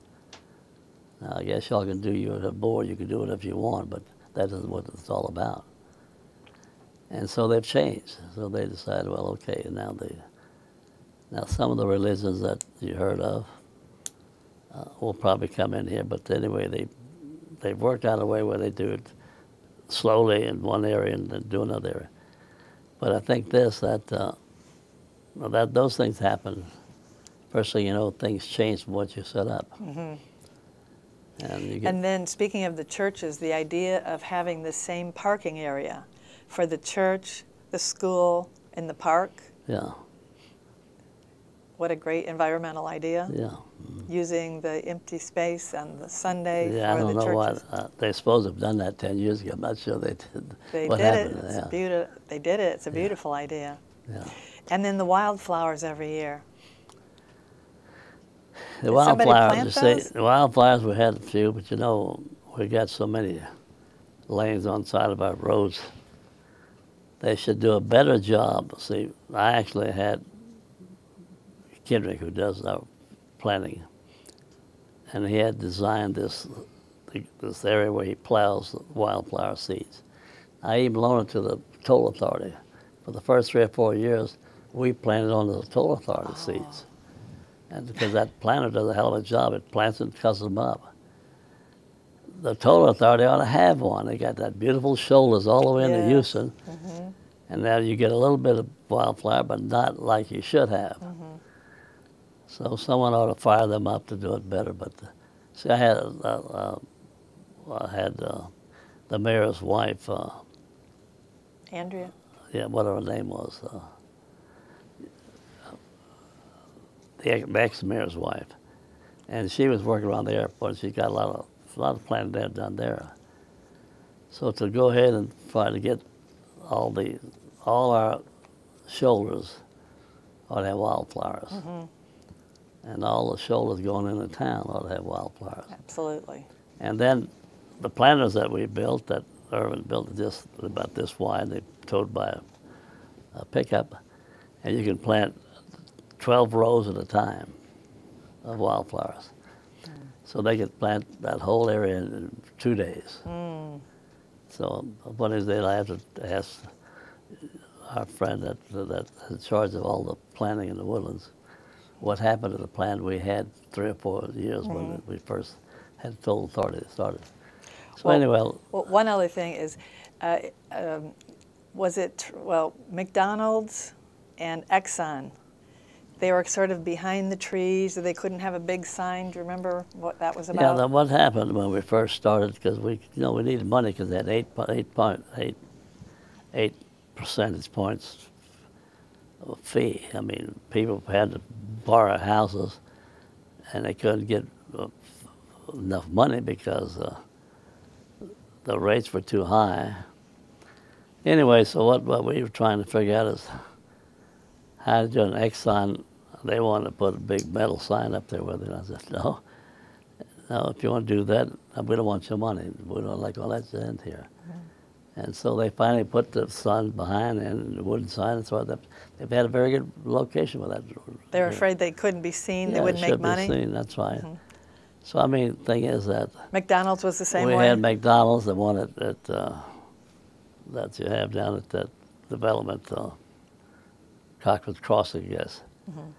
Now, I guess y'all can do your board, you can do it if you want, but that isn't what it's all about. And so they've changed. So they decided, well, okay, now some of the religions that you heard of will probably come in here, but anyway, they've worked out a way where they do it slowly in one area and then do another area. But I think that those things happen. First thing you know, things change from what you set up. Mm-hmm. And then speaking of the churches, the idea of having the same parking area for the church, the school, and the park. Yeah. What a great environmental idea. Yeah. Using the empty space on the Sunday for the churches. Yeah, I don't know what. They supposed to have done that 10 years ago. I'm not sure they did. They what did happened? it. It's Yeah. they did it. It's a beautiful idea. Yeah. And then the wildflowers every year. The Did somebody wildflowers, plant you see, those? the wildflowers, we had a few, but you know, we got so many lanes on the side of our roads. They should do a better job. See, I actually had Kendrick, who does our planning, and he had designed this area where he plows wildflower seeds. I even loaned it to the toll authority. For the first 3 or 4 years, we planted on the toll authority seeds. And because that planter does a hell of a job, it plants and cusses them up. The toll authority ought to have one. They got that beautiful shoulders all the way into Houston. Mm-hmm. And now you get a little bit of wildflower, but not like you should have. Mm-hmm. So someone ought to fire them up to do it better. But see, I had the mayor's wife. Andrea? Yeah, whatever her name was. The ex-mayor's wife, and she was working around the airport. She got a lot of planting there done there. So to go ahead and try to get all our shoulders ought to have wildflowers. Mm-hmm. And all the shoulders going into town ought to have wildflowers. Absolutely. And then the planters that we built, that Irvin built, just about this wide, they towed by a pickup, and you can plant 12 rows at a time of wildflowers. Mm. So they could plant that whole area in 2 days. Mm. So one of these days I have to ask our friend that's in charge of all the planting in the Woodlands, what happened to the plan we had 3 or 4 years when we first had toll authority started. So anyway. Well, one other thing is, was it, McDonald's and Exxon, they were sort of behind the trees, or they couldn't have a big sign. Do you remember what that was about? Yeah, what happened when we first started, because we needed money because they had 8 percentage points of fee. I mean, people had to borrow houses, and they couldn't get enough money because the rates were too high. Anyway, so what we were trying to figure out is how to do an Exxon. They wanted to put a big metal sign up there with it. I said, no, if you want to do that, we don't want your money. We don't like all that end here. Mm-hmm. And so they finally put the sign behind and the wooden sign and so on. They've had a very good location with that. They were afraid they couldn't be seen, yeah, they wouldn't make money? Yeah, should be seen, that's right. Mm-hmm. So, I mean, the thing is that McDonald's was the same way? We had McDonald's, the one that you have down at that development, Cochran's Crossing, I guess. Mm-hmm.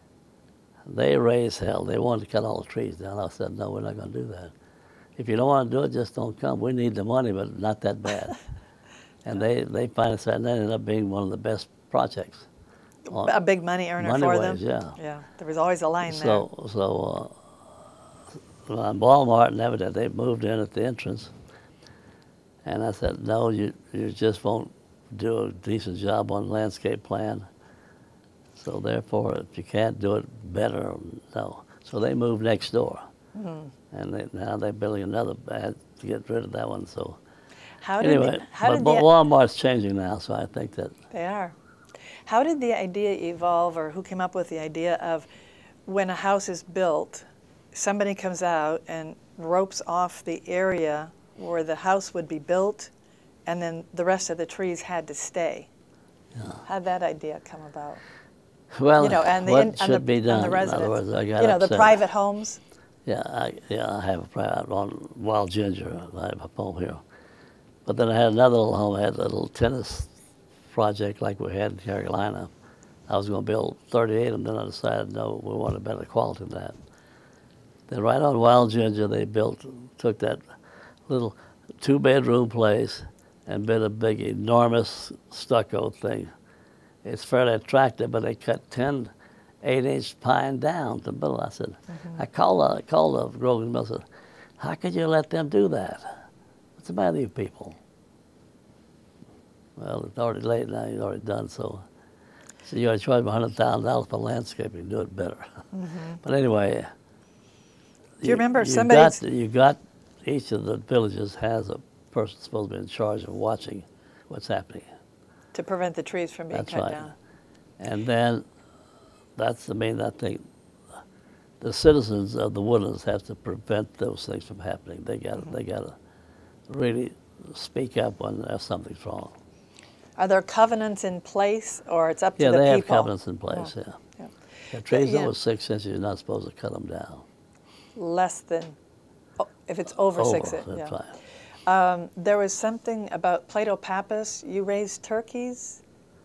They raised hell. They wanted to cut all the trees down. I said, no, we're not going to do that. If you don't want to do it, just don't come. We need the money, but not that bad. And they finally said, and that ended up being one of the best projects A big money earner for them? Money-wise, yeah. Yeah, there was always a line there. So Walmart and everything, they moved in at the entrance. And I said, no, you just won't do a decent job on landscape plan. So therefore, if you can't do it better, no. So they moved next door. And now they're building another, I had to get rid of that one. So anyway, but Walmart's changing now, so I think that. They are. How did the idea evolve, or who came up with the idea of when a house is built, somebody comes out and ropes off the area where the house would be built, and then the rest of the trees had to stay? Yeah. How'd that idea come about? Well, you know, and what should be done? And the residents. In other words, I got you know, the upset. private homes. Yeah, I have a private on Wild Ginger. I have a home here. But then I had another little home. I had a little tennis project like we had in Carolina. I was going to build 38 of them. Then I decided, no, we want a better quality than that. Then right on Wild Ginger, they took that little 2-bedroom place and built a big, enormous stucco thing. It's fairly attractive, but they cut 10 8-inch pine down to build. I said, I called the Grogan Mill and said, how could you let them do that? What's the matter with you people? Well, it's already late now, you've already done so. So you ought to charge me $100,000 for landscaping, do it better. But anyway, do you remember somebody? You got each of the villages has a person supposed to be in charge of watching what's happening. To prevent the trees from being cut down. And then that's the main, I think, the citizens of the Woodlands have to prevent those things from happening. They got to really speak up when something's wrong. Are there covenants in place, or it's up to the people? Yeah, they have covenants in place, yeah. The trees over 6 inches, you're not supposed to cut them down. Less than, if it's over 6 inches. That's yeah. right. There was something about Plato Pappas. You raised turkeys.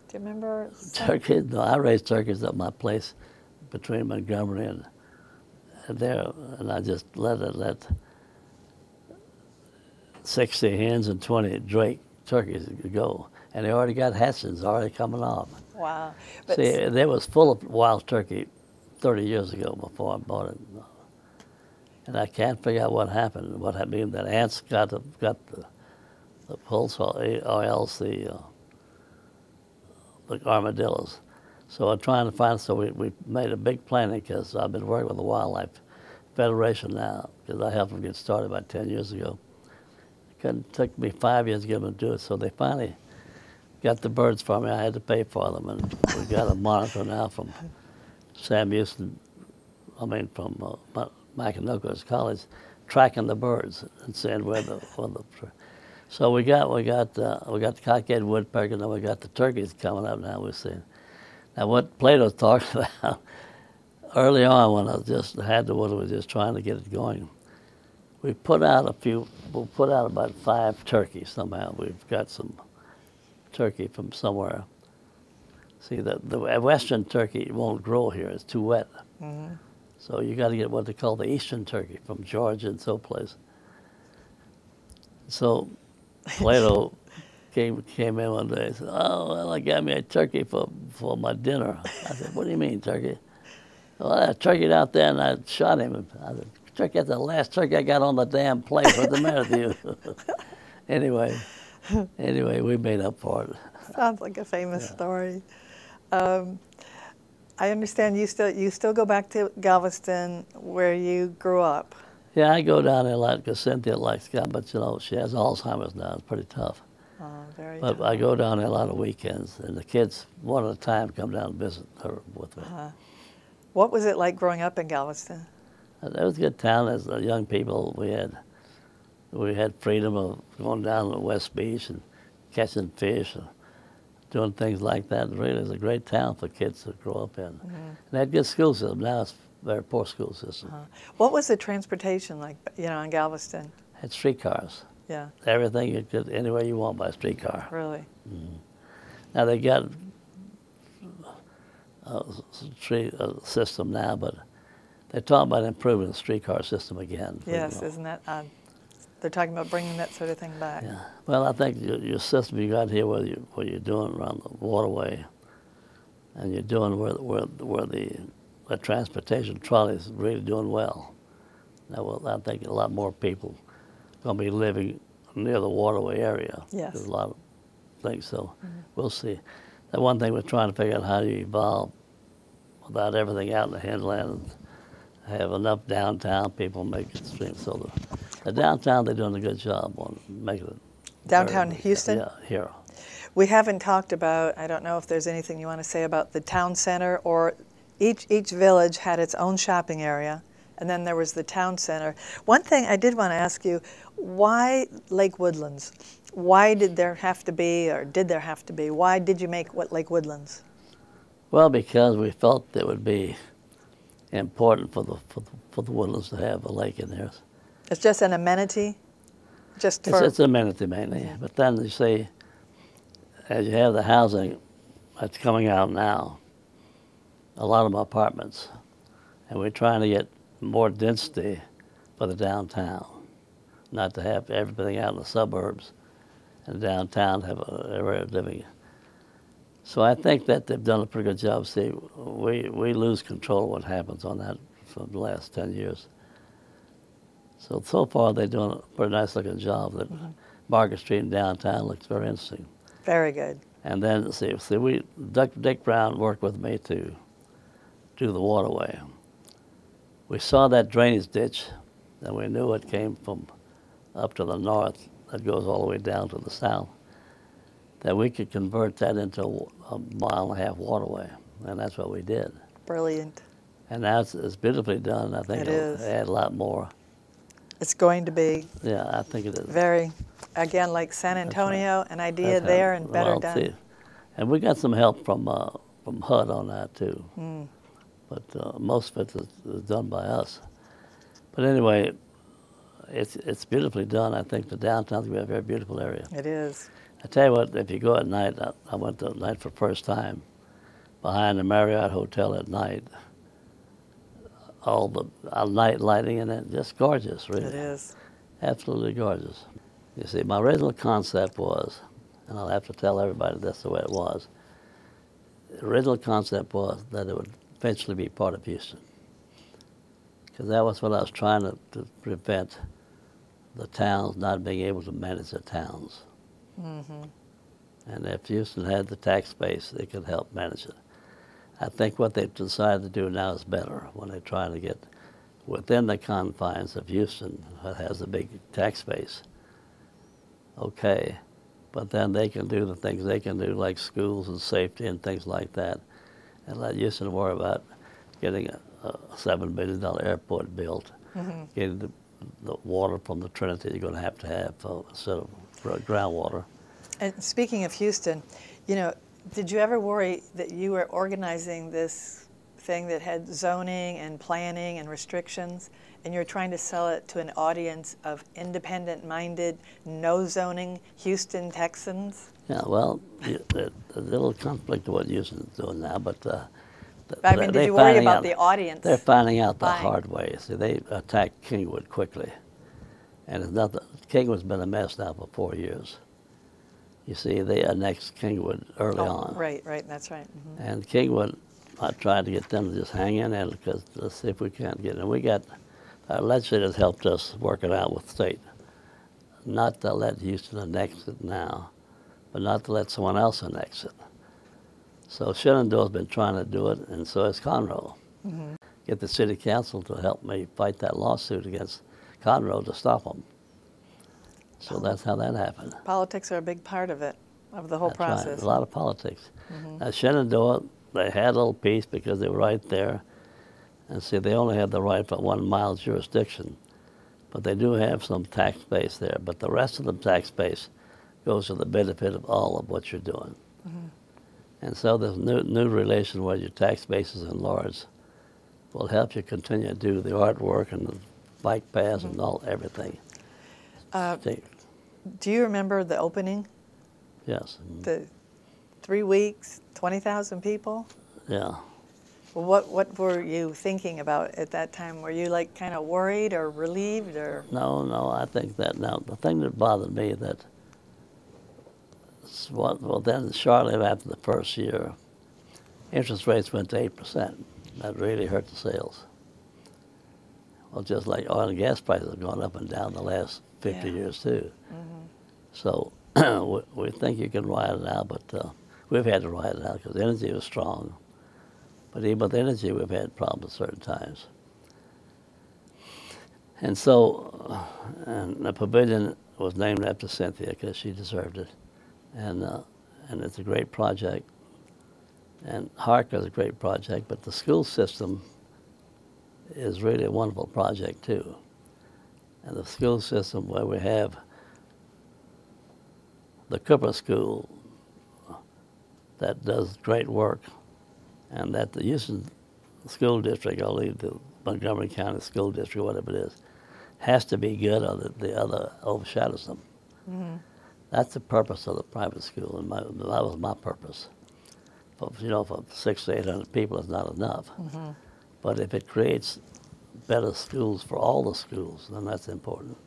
Do you remember? Turkeys? No, I raised turkeys at my place between Montgomery and there, and I just let 60 hens and 20 drake turkeys go, and they already got hatchings already coming off. Wow! But see, they was full of wild turkey 30 years ago before I bought it, and I can't figure out what happened. What happened? That ants got the pulse, or else the armadillos. So I'm trying to find, so we made a big planning, because I've been working with the Wildlife Federation now, because I helped them get started about 10 years ago. It took me 5 years to get them to do it, so they finally got the birds for me. I had to pay for them, and we got a monitor now from Sam Houston, from Macanoca's College, tracking the birds and saying where the so we got the cockhead woodpecker, and then we got the turkeys coming up now. We're seeing. Now what Plato's talking about, early on when I just had the wood, we were just trying to get it going. We put out about 5 turkeys somehow. We've got some turkey from somewhere. See, the western turkey won't grow here, it's too wet. So you got to get what they call the eastern turkey from Georgia and so place. So Plato came in one day and said, oh, well, I got me a turkey for my dinner. I said, what do you mean, turkey? Well, that turkey out there, and I shot him. I said, turkey, that's the last turkey I got on the damn plate. What's the matter with you? Anyway, we made up for it. Sounds like a famous story. I understand you still go back to Galveston, where you grew up. Yeah, I go down there a lot because Cynthia likes God, but she has Alzheimer's now. It's pretty tough. Oh, very tough. But I go down there a lot of weekends, and the kids, one at a time, come down and visit her with me. What was it like growing up in Galveston? It was a good town. As young people, we had freedom of going down to the West Beach and catching fish and doing things like that. Really, it's a great town for kids to grow up in. And they had good school system. Now it's a very poor school system. What was the transportation like, in Galveston? Had streetcars. Yeah. Everything you could, anywhere you want by streetcar. Really? Now they got a system now, but they're talking about improving the streetcar system again. Yes, isn't that odd? They're talking about bringing that sort of thing back. Yeah. Well, I think your system you got here, what you're doing around the waterway, and you're doing where the transportation trolley is really doing well. Now, well, I think a lot more people going to be living near the waterway area. Yes. There's a lot of things, so we'll see. The one thing we're trying to figure out, how do you evolve without everything out in the hinterland, and have enough downtown people make it stream. So the downtown, they're doing a good job on making it. Downtown Houston? Yeah, here. We haven't talked about, I don't know if there's anything you want to say about the town center, or each village had its own shopping area, and then there was the town center. One thing I did want to ask you, why Lake Woodlands? Why did there have to be, or did there have to be, why did you make Lake Woodlands? Well, because we felt it would be important for the Woodlands to have a lake in there. It's just an amenity? Just for... It's an amenity mainly, but then you see, as you have the housing that's coming out now, a lot of them are apartments, and we're trying to get more density for the downtown, not to have everything out in the suburbs, and downtown have a area of living. So I think that they've done a pretty good job. See, we lose control of what happens on that for the last 10 years. So far they're doing a pretty nice looking job. That Market Street and downtown looks very interesting. Very good. And then Dick Brown worked with me to do the waterway. We saw that drainage ditch, and we knew it came from up to the north, that goes all the way down to the south, that we could convert that into a 1.5 mile waterway, and that's what we did. Brilliant. And now it's beautifully done. I think it'll add a lot more. It's going to be. Yeah, I think it is. Very, again, like San Antonio, an idea there and better done. See, and we got some help from HUD on that too. But most of it is done by us. But anyway, it's beautifully done. I think the downtown's going to be a very beautiful area. It is. I tell you what, if you go at night, I went to night for the first time, behind the Marriott Hotel at night. All the night lighting in it, just gorgeous, really. It is. Absolutely gorgeous. You see, my original concept was, and I'll have to tell everybody that's the way it was, the original concept was that it would eventually be part of Houston. Because that was what I was trying to prevent, the towns not being able to manage their towns. And if Houston had the tax base, it could help manage it. I think what they've decided to do now is better when they're trying to get within the confines of Houston, that has a big tax base. Okay, but then they can do the things they can do, like schools and safety and things like that, and let Houston worry about getting a $7 billion airport built, getting the water from the Trinity you're going to have instead of groundwater. And speaking of Houston, you know, did you ever worry that you were organizing this thing that had zoning and planning and restrictions, and you're trying to sell it to an audience of independent-minded, no-zoning Houston Texans? Yeah, well, there's a little conflict with what Houston's doing now, but I mean, did you worry about the audience? They're finding out the hard way. See, they attacked Kingwood quickly, and it's nothing. Kingwood's been a mess now for 4 years. You see, they annexed Kingwood early on. Right, that's right. And Kingwood, I tried to get them to just hang in there, because let's see if we can't get it. And we got, our legislators helped us work it out with the state. Not to let Houston annex it now, but not to let someone else annex it. So Shenandoah's been trying to do it, and so has Conroe. Get the city council to help me fight that lawsuit against Conroe to stop them. So that's how that happened. Politics are a big part of it, of the whole process. Right. A lot of politics. Now Shenandoah, they had a little piece because they were right there. And see, they only had the right for 1 mile jurisdiction. But they do have some tax base there. But the rest of the tax base goes to the benefit of all of what you're doing. And so this new relation where your tax base is enlarged will help you continue to do the artwork and the bike paths and everything. Do you remember the opening? Yes. The 3 weeks, 20,000 people? Yeah. What were you thinking about at that time? Were you like kind of worried or relieved or? No, I think that now, the thing that bothered me that, well then shortly after the first year, interest rates went to 8%. That really hurt the sales. Well, just like oil and gas prices have gone up and down the last 50 years too. So we think you can ride it out, but we've had to ride it out because energy was strong. But even with energy, we've had problems at certain times. And so, and the pavilion was named after Cynthia because she deserved it. And it's a great project. And Hark is a great project, but the school system is really a wonderful project too. And the school system where we have the Cooper School that does great work, and that the Houston School District, I'll leave the Montgomery County School District, whatever it is, has to be good or the other overshadows them. Mm-hmm. That's the purpose of the private school, and that was my purpose. For 600 to 800 people is not enough. Mm-hmm. But if it creates better schools for all the schools, then that's important.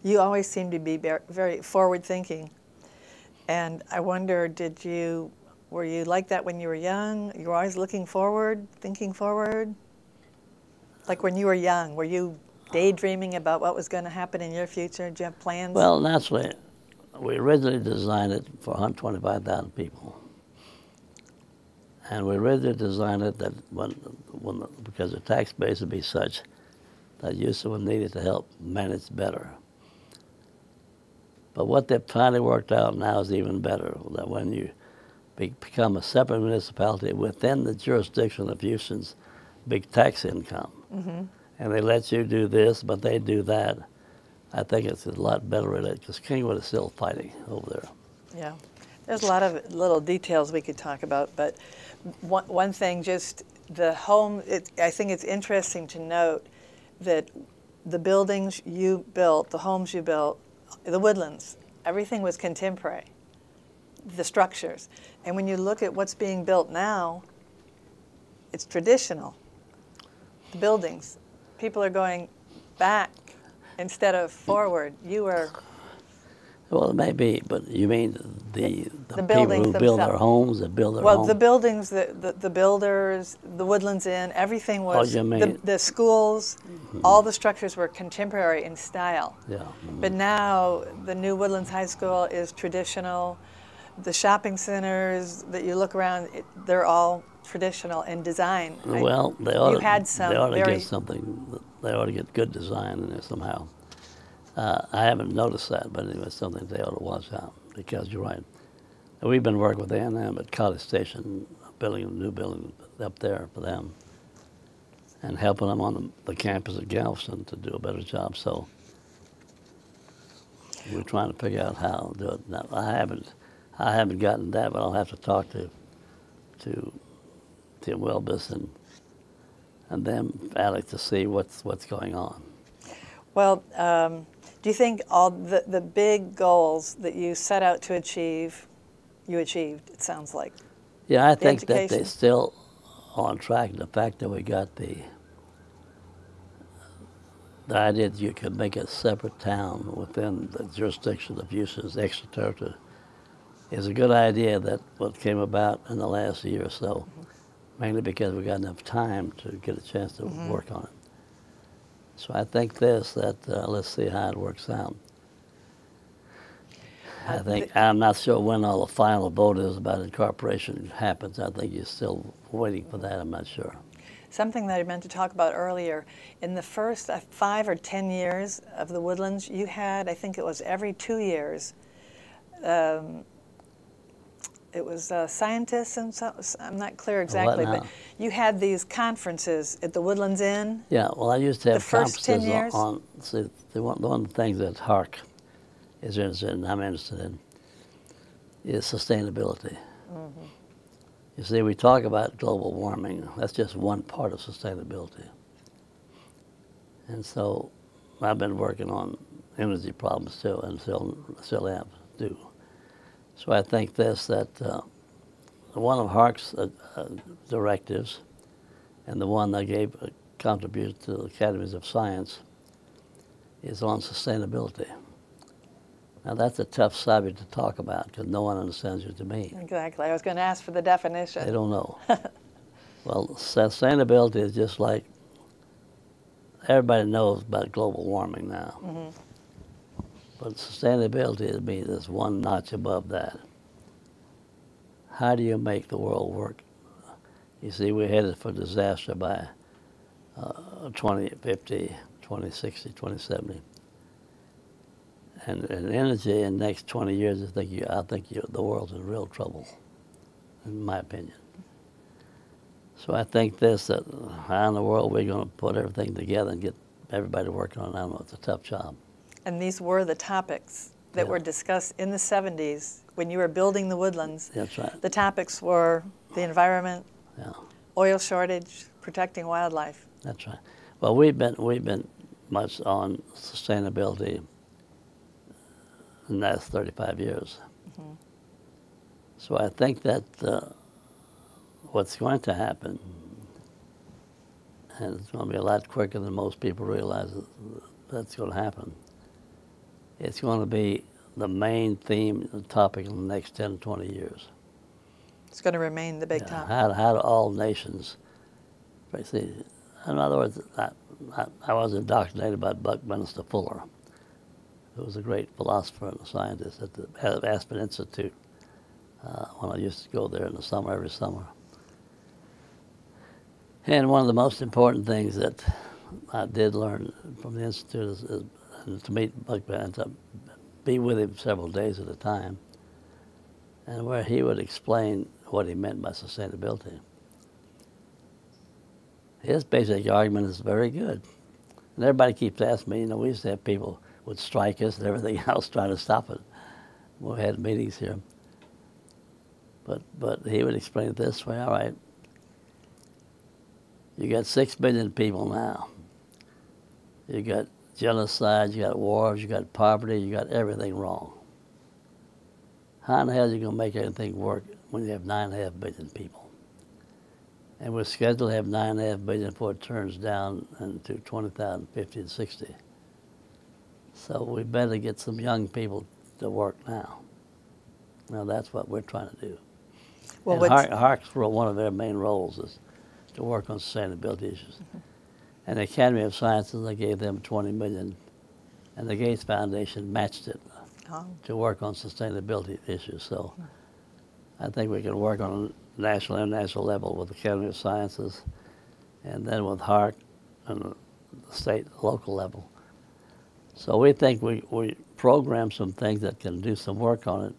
You always seem to be very forward-thinking. And I wonder, were you like that when you were young? You were always looking forward, thinking forward? Like when you were young, were you daydreaming about what was going to happen in your future? Did you have plans? Well, naturally, we originally designed it for 125,000 people. And we originally designed it that because the tax base would be such that Houston would need it to help manage better. But what they've finally worked out now is even better, that when you become a separate municipality within the jurisdiction of Houston's big tax income, mm-hmm. and they let you do this, but they do that, I think it's a lot better related, because Kingwood is still fighting over there. Yeah. There's a lot of little details we could talk about, but one thing, just the home, I think it's interesting to note that the buildings you built, the homes you built, the Woodlands, everything was contemporary, the structures. And when you look at what's being built now, it's traditional. The buildings, people are going back instead of forward. You were... Well, it may be, but you mean the people who build their homes, that build their homes? Well, the buildings, the builders, the Woodlands Inn, everything was, the schools, mm-hmm. all the structures were contemporary in style. Yeah. Mm-hmm. But now the new Woodlands High School is traditional. The shopping centers that you look around, they're all traditional in design. Well, they ought to get something, they ought to get good design in there somehow. I haven't noticed that, but anyway, it's something they ought to watch out, because you're right. We've been working with A&M at College Station, building a new building up there for them, and helping them on the campus at Galveston to do a better job. So we're trying to figure out how to do it. Now, I haven't gotten that, but I'll have to talk to Tim Welbus and them, Alex, to see what's going on. Well, do you think all the big goals that you set out to achieve, you achieved, it sounds like? Yeah, I think that they're still on track. The fact that we got the idea that you could make a separate town within the jurisdiction of Houston's extraterritorial is a good idea. That what came about in the last year or so, mm-hmm. mainly because we got enough time to get a chance to mm-hmm. work on it. So I think let's see how it works out. I'm not sure when all the final vote is about incorporation happens. I think you're still waiting for that. I'm not sure. Something that I meant to talk about earlier, in the first 5 or 10 years of the Woodlands, you had, I think it was every 2 years, it was scientists and so, I'm not clear exactly, but you had these conferences at the Woodlands Inn. Yeah, well, I used to have conferences 10 years? on see, one of the things that Hark is interested in, I'm interested in, is sustainability. Mm-hmm. You see, we talk about global warming. That's just one part of sustainability. And so I've been working on energy problems too, and still have to do. So I think that one of Hark's directives, and the one that gave a contribution to the Academies of Science, is on sustainability. Now that's a tough subject to talk about because no one understands what you mean. Exactly. I was going to ask for the definition. They don't know. Well, sustainability is just like everybody knows about global warming now. Mm-hmm. But sustainability means it's one notch above that. How do you make the world work? You see, we're headed for disaster by 2050, 2060, 2070. And energy in the next 20 years, I think the world's in real trouble, in my opinion. So I think that how in the world we're going to put everything together and get everybody working on it, I don't know, it's a tough job. And these were the topics that were discussed in the 70s when you were building the Woodlands. That's right. The topics were the environment, oil shortage, protecting wildlife. That's right. Well, we've been much on sustainability in the last 35 years. Mm-hmm. So I think that what's going to happen, and it's going to be a lot quicker than most people realize that's going to happen, it's going to be the main theme, the topic in the next 10 to 20 years. It's going to remain the big topic. How do all nations, see, in other words, I was indoctrinated by Buckminster Fuller, who was a great philosopher and scientist at the Aspen Institute when I used to go there in the summer, every summer. And one of the most important things that I did learn from the Institute is to meet Buckminster and to be with him several days at a time, and where he would explain what he meant by sustainability. His basic argument is very good. And everybody keeps asking me, we used to have people would strike us and everything else trying to stop it. We had meetings here. But he would explain it this way, all right, you got 6 billion people now. You got genocide, you got wars, you got poverty, you got everything wrong. How in the hell are you going to make everything work when you have 9.5 billion people? And we're scheduled to have 9.5 billion before it turns down into 2050 and 60. So we better get some young people to work now. Now that's what we're trying to do. Well, and HARC's one of their main roles is to work on sustainability issues. Mm-hmm. And the Academy of Sciences, I gave them $20 million, and the Gates Foundation matched it to work on sustainability issues. So I think we can work on a national and international level with the Academy of Sciences, and then with HARC and the state, local level. So we think we program some things that can do some work on it.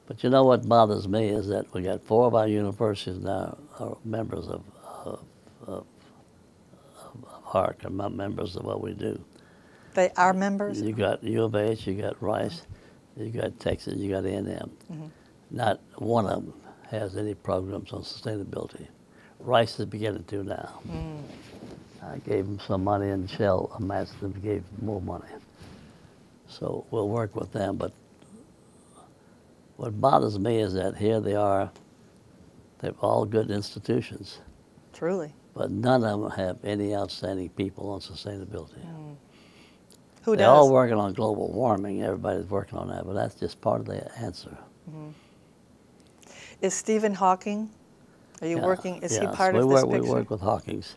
But you know what bothers me is that we got 4 of our universities now are members of HARC, are members of what we do. They are members? You got U of H, you got Rice, you got Texas, you got A&M. Mm-hmm. Not one of them has any programs on sustainability. Rice is beginning to now. Mm. I gave them some money, and Shell matched them, gave more money. So we'll work with them. But what bothers me is that here they are, they're all good institutions. Truly. But none of them have any outstanding people on sustainability. Mm. Who does? They're all working on global warming. Everybody's working on that, but that's just part of the answer. Mm-hmm. Is Stephen Hawking, are you working, is he part of this picture? We work with Hawking's.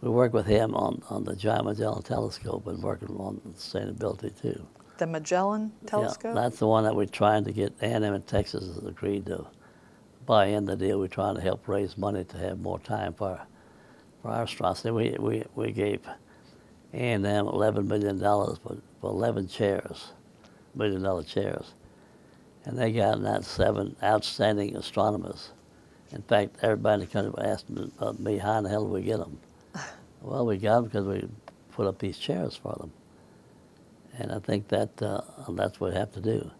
We work with him on the Giant Magellan Telescope and working on sustainability too. The Magellan Telescope? Yeah, that's the one that we're trying to get. A&M in Texas has agreed to buy in the deal. We're trying to help raise money to have more time for our astronomy. We gave A&M $11 million for 11 chairs, $1 million chairs. And they got in that 7 outstanding astronomers. In fact, everybody in the country asked me, how in the hell did we get them? Well, we got them because we put up these chairs for them. And I think that that's what we have to do.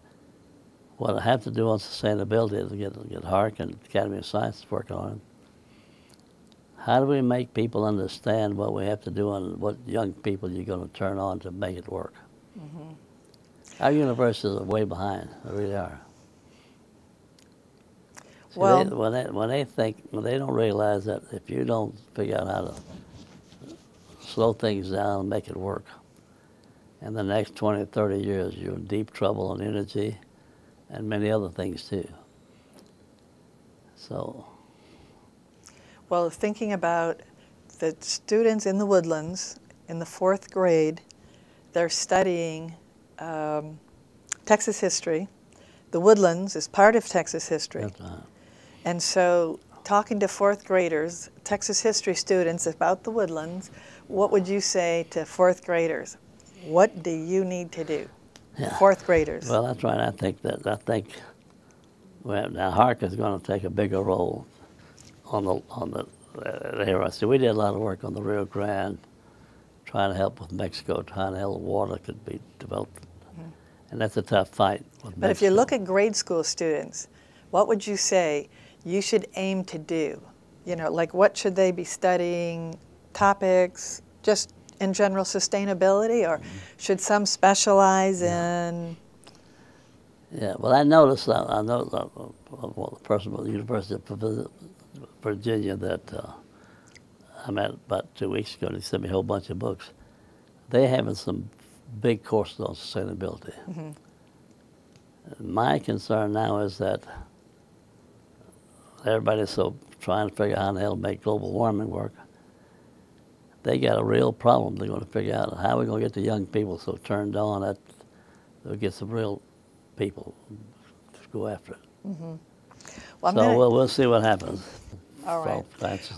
What I have to do on sustainability is get HARC and Academy of Sciences working on it. How do we make people understand what we have to do and what young people you're going to turn on to make it work? Mm-hmm. Our universities are way behind. They really are. See, well, when they don't realize that if you don't figure out how to slow things down and make it work, And the next 20, 30 years, you're in deep trouble on energy and many other things too. So. Well, thinking about the students in the Woodlands in the 4th grade, they're studying Texas history. The Woodlands is part of Texas history. That's right. And so talking to 4th graders, Texas history students about the Woodlands, what would you say to 4th graders? What do you need to do? Yeah. 4th graders. Well, that's right. I think well, now Hark is going to take a bigger role on the area. So we did a lot of work on the Rio Grande, trying to help with Mexico, trying to help water could be developed. Mm-hmm. And that's a tough fight with But Mexico. if you look at grade school students, what would you say you should aim to do? You know, like what should they be studying, topics, just in general sustainability, or should some specialize in? Yeah, well, I noticed, I know the person at the University of Virginia that I met about 2 weeks ago, and he sent me a whole bunch of books. They're having some big courses on sustainability. Mm-hmm. My concern now is that everybody's so trying to figure out how the hell to make global warming work. They got a real problem they're going to figure out. How are we going to get the young people so turned on that they'll get some real people to go after it. Mm-hmm. Well, so we'll see what happens. All right.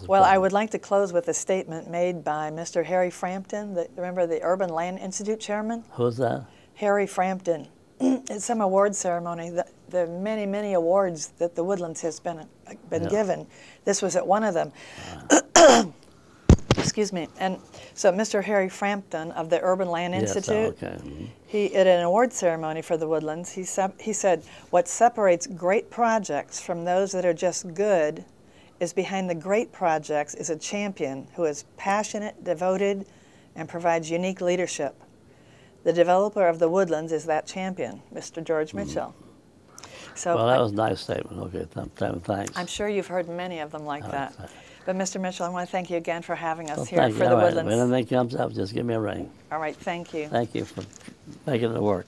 Well, I would like to close with a statement made by Mr. Harry Frampton, remember the Urban Land Institute chairman? Who's that? Harry Frampton. At some award ceremony, the many, many awards that the Woodlands has been given. This was at one of them. Excuse me. And so Mr. Harry Frampton of the Urban Land Institute, okay. Mm-hmm. He, at an award ceremony for the Woodlands, he said, what separates great projects from those that are just good is behind the great projects is a champion who is passionate, devoted, and provides unique leadership. The developer of the Woodlands is that champion, Mr. George Mitchell. So well, that was a nice statement. Okay, thanks. I'm sure you've heard many of them like that. But Mr. Mitchell, I want to thank you again for having us here for the Woodlands. When anything comes up, just give me a ring. All right, thank you. Thank you for making it work.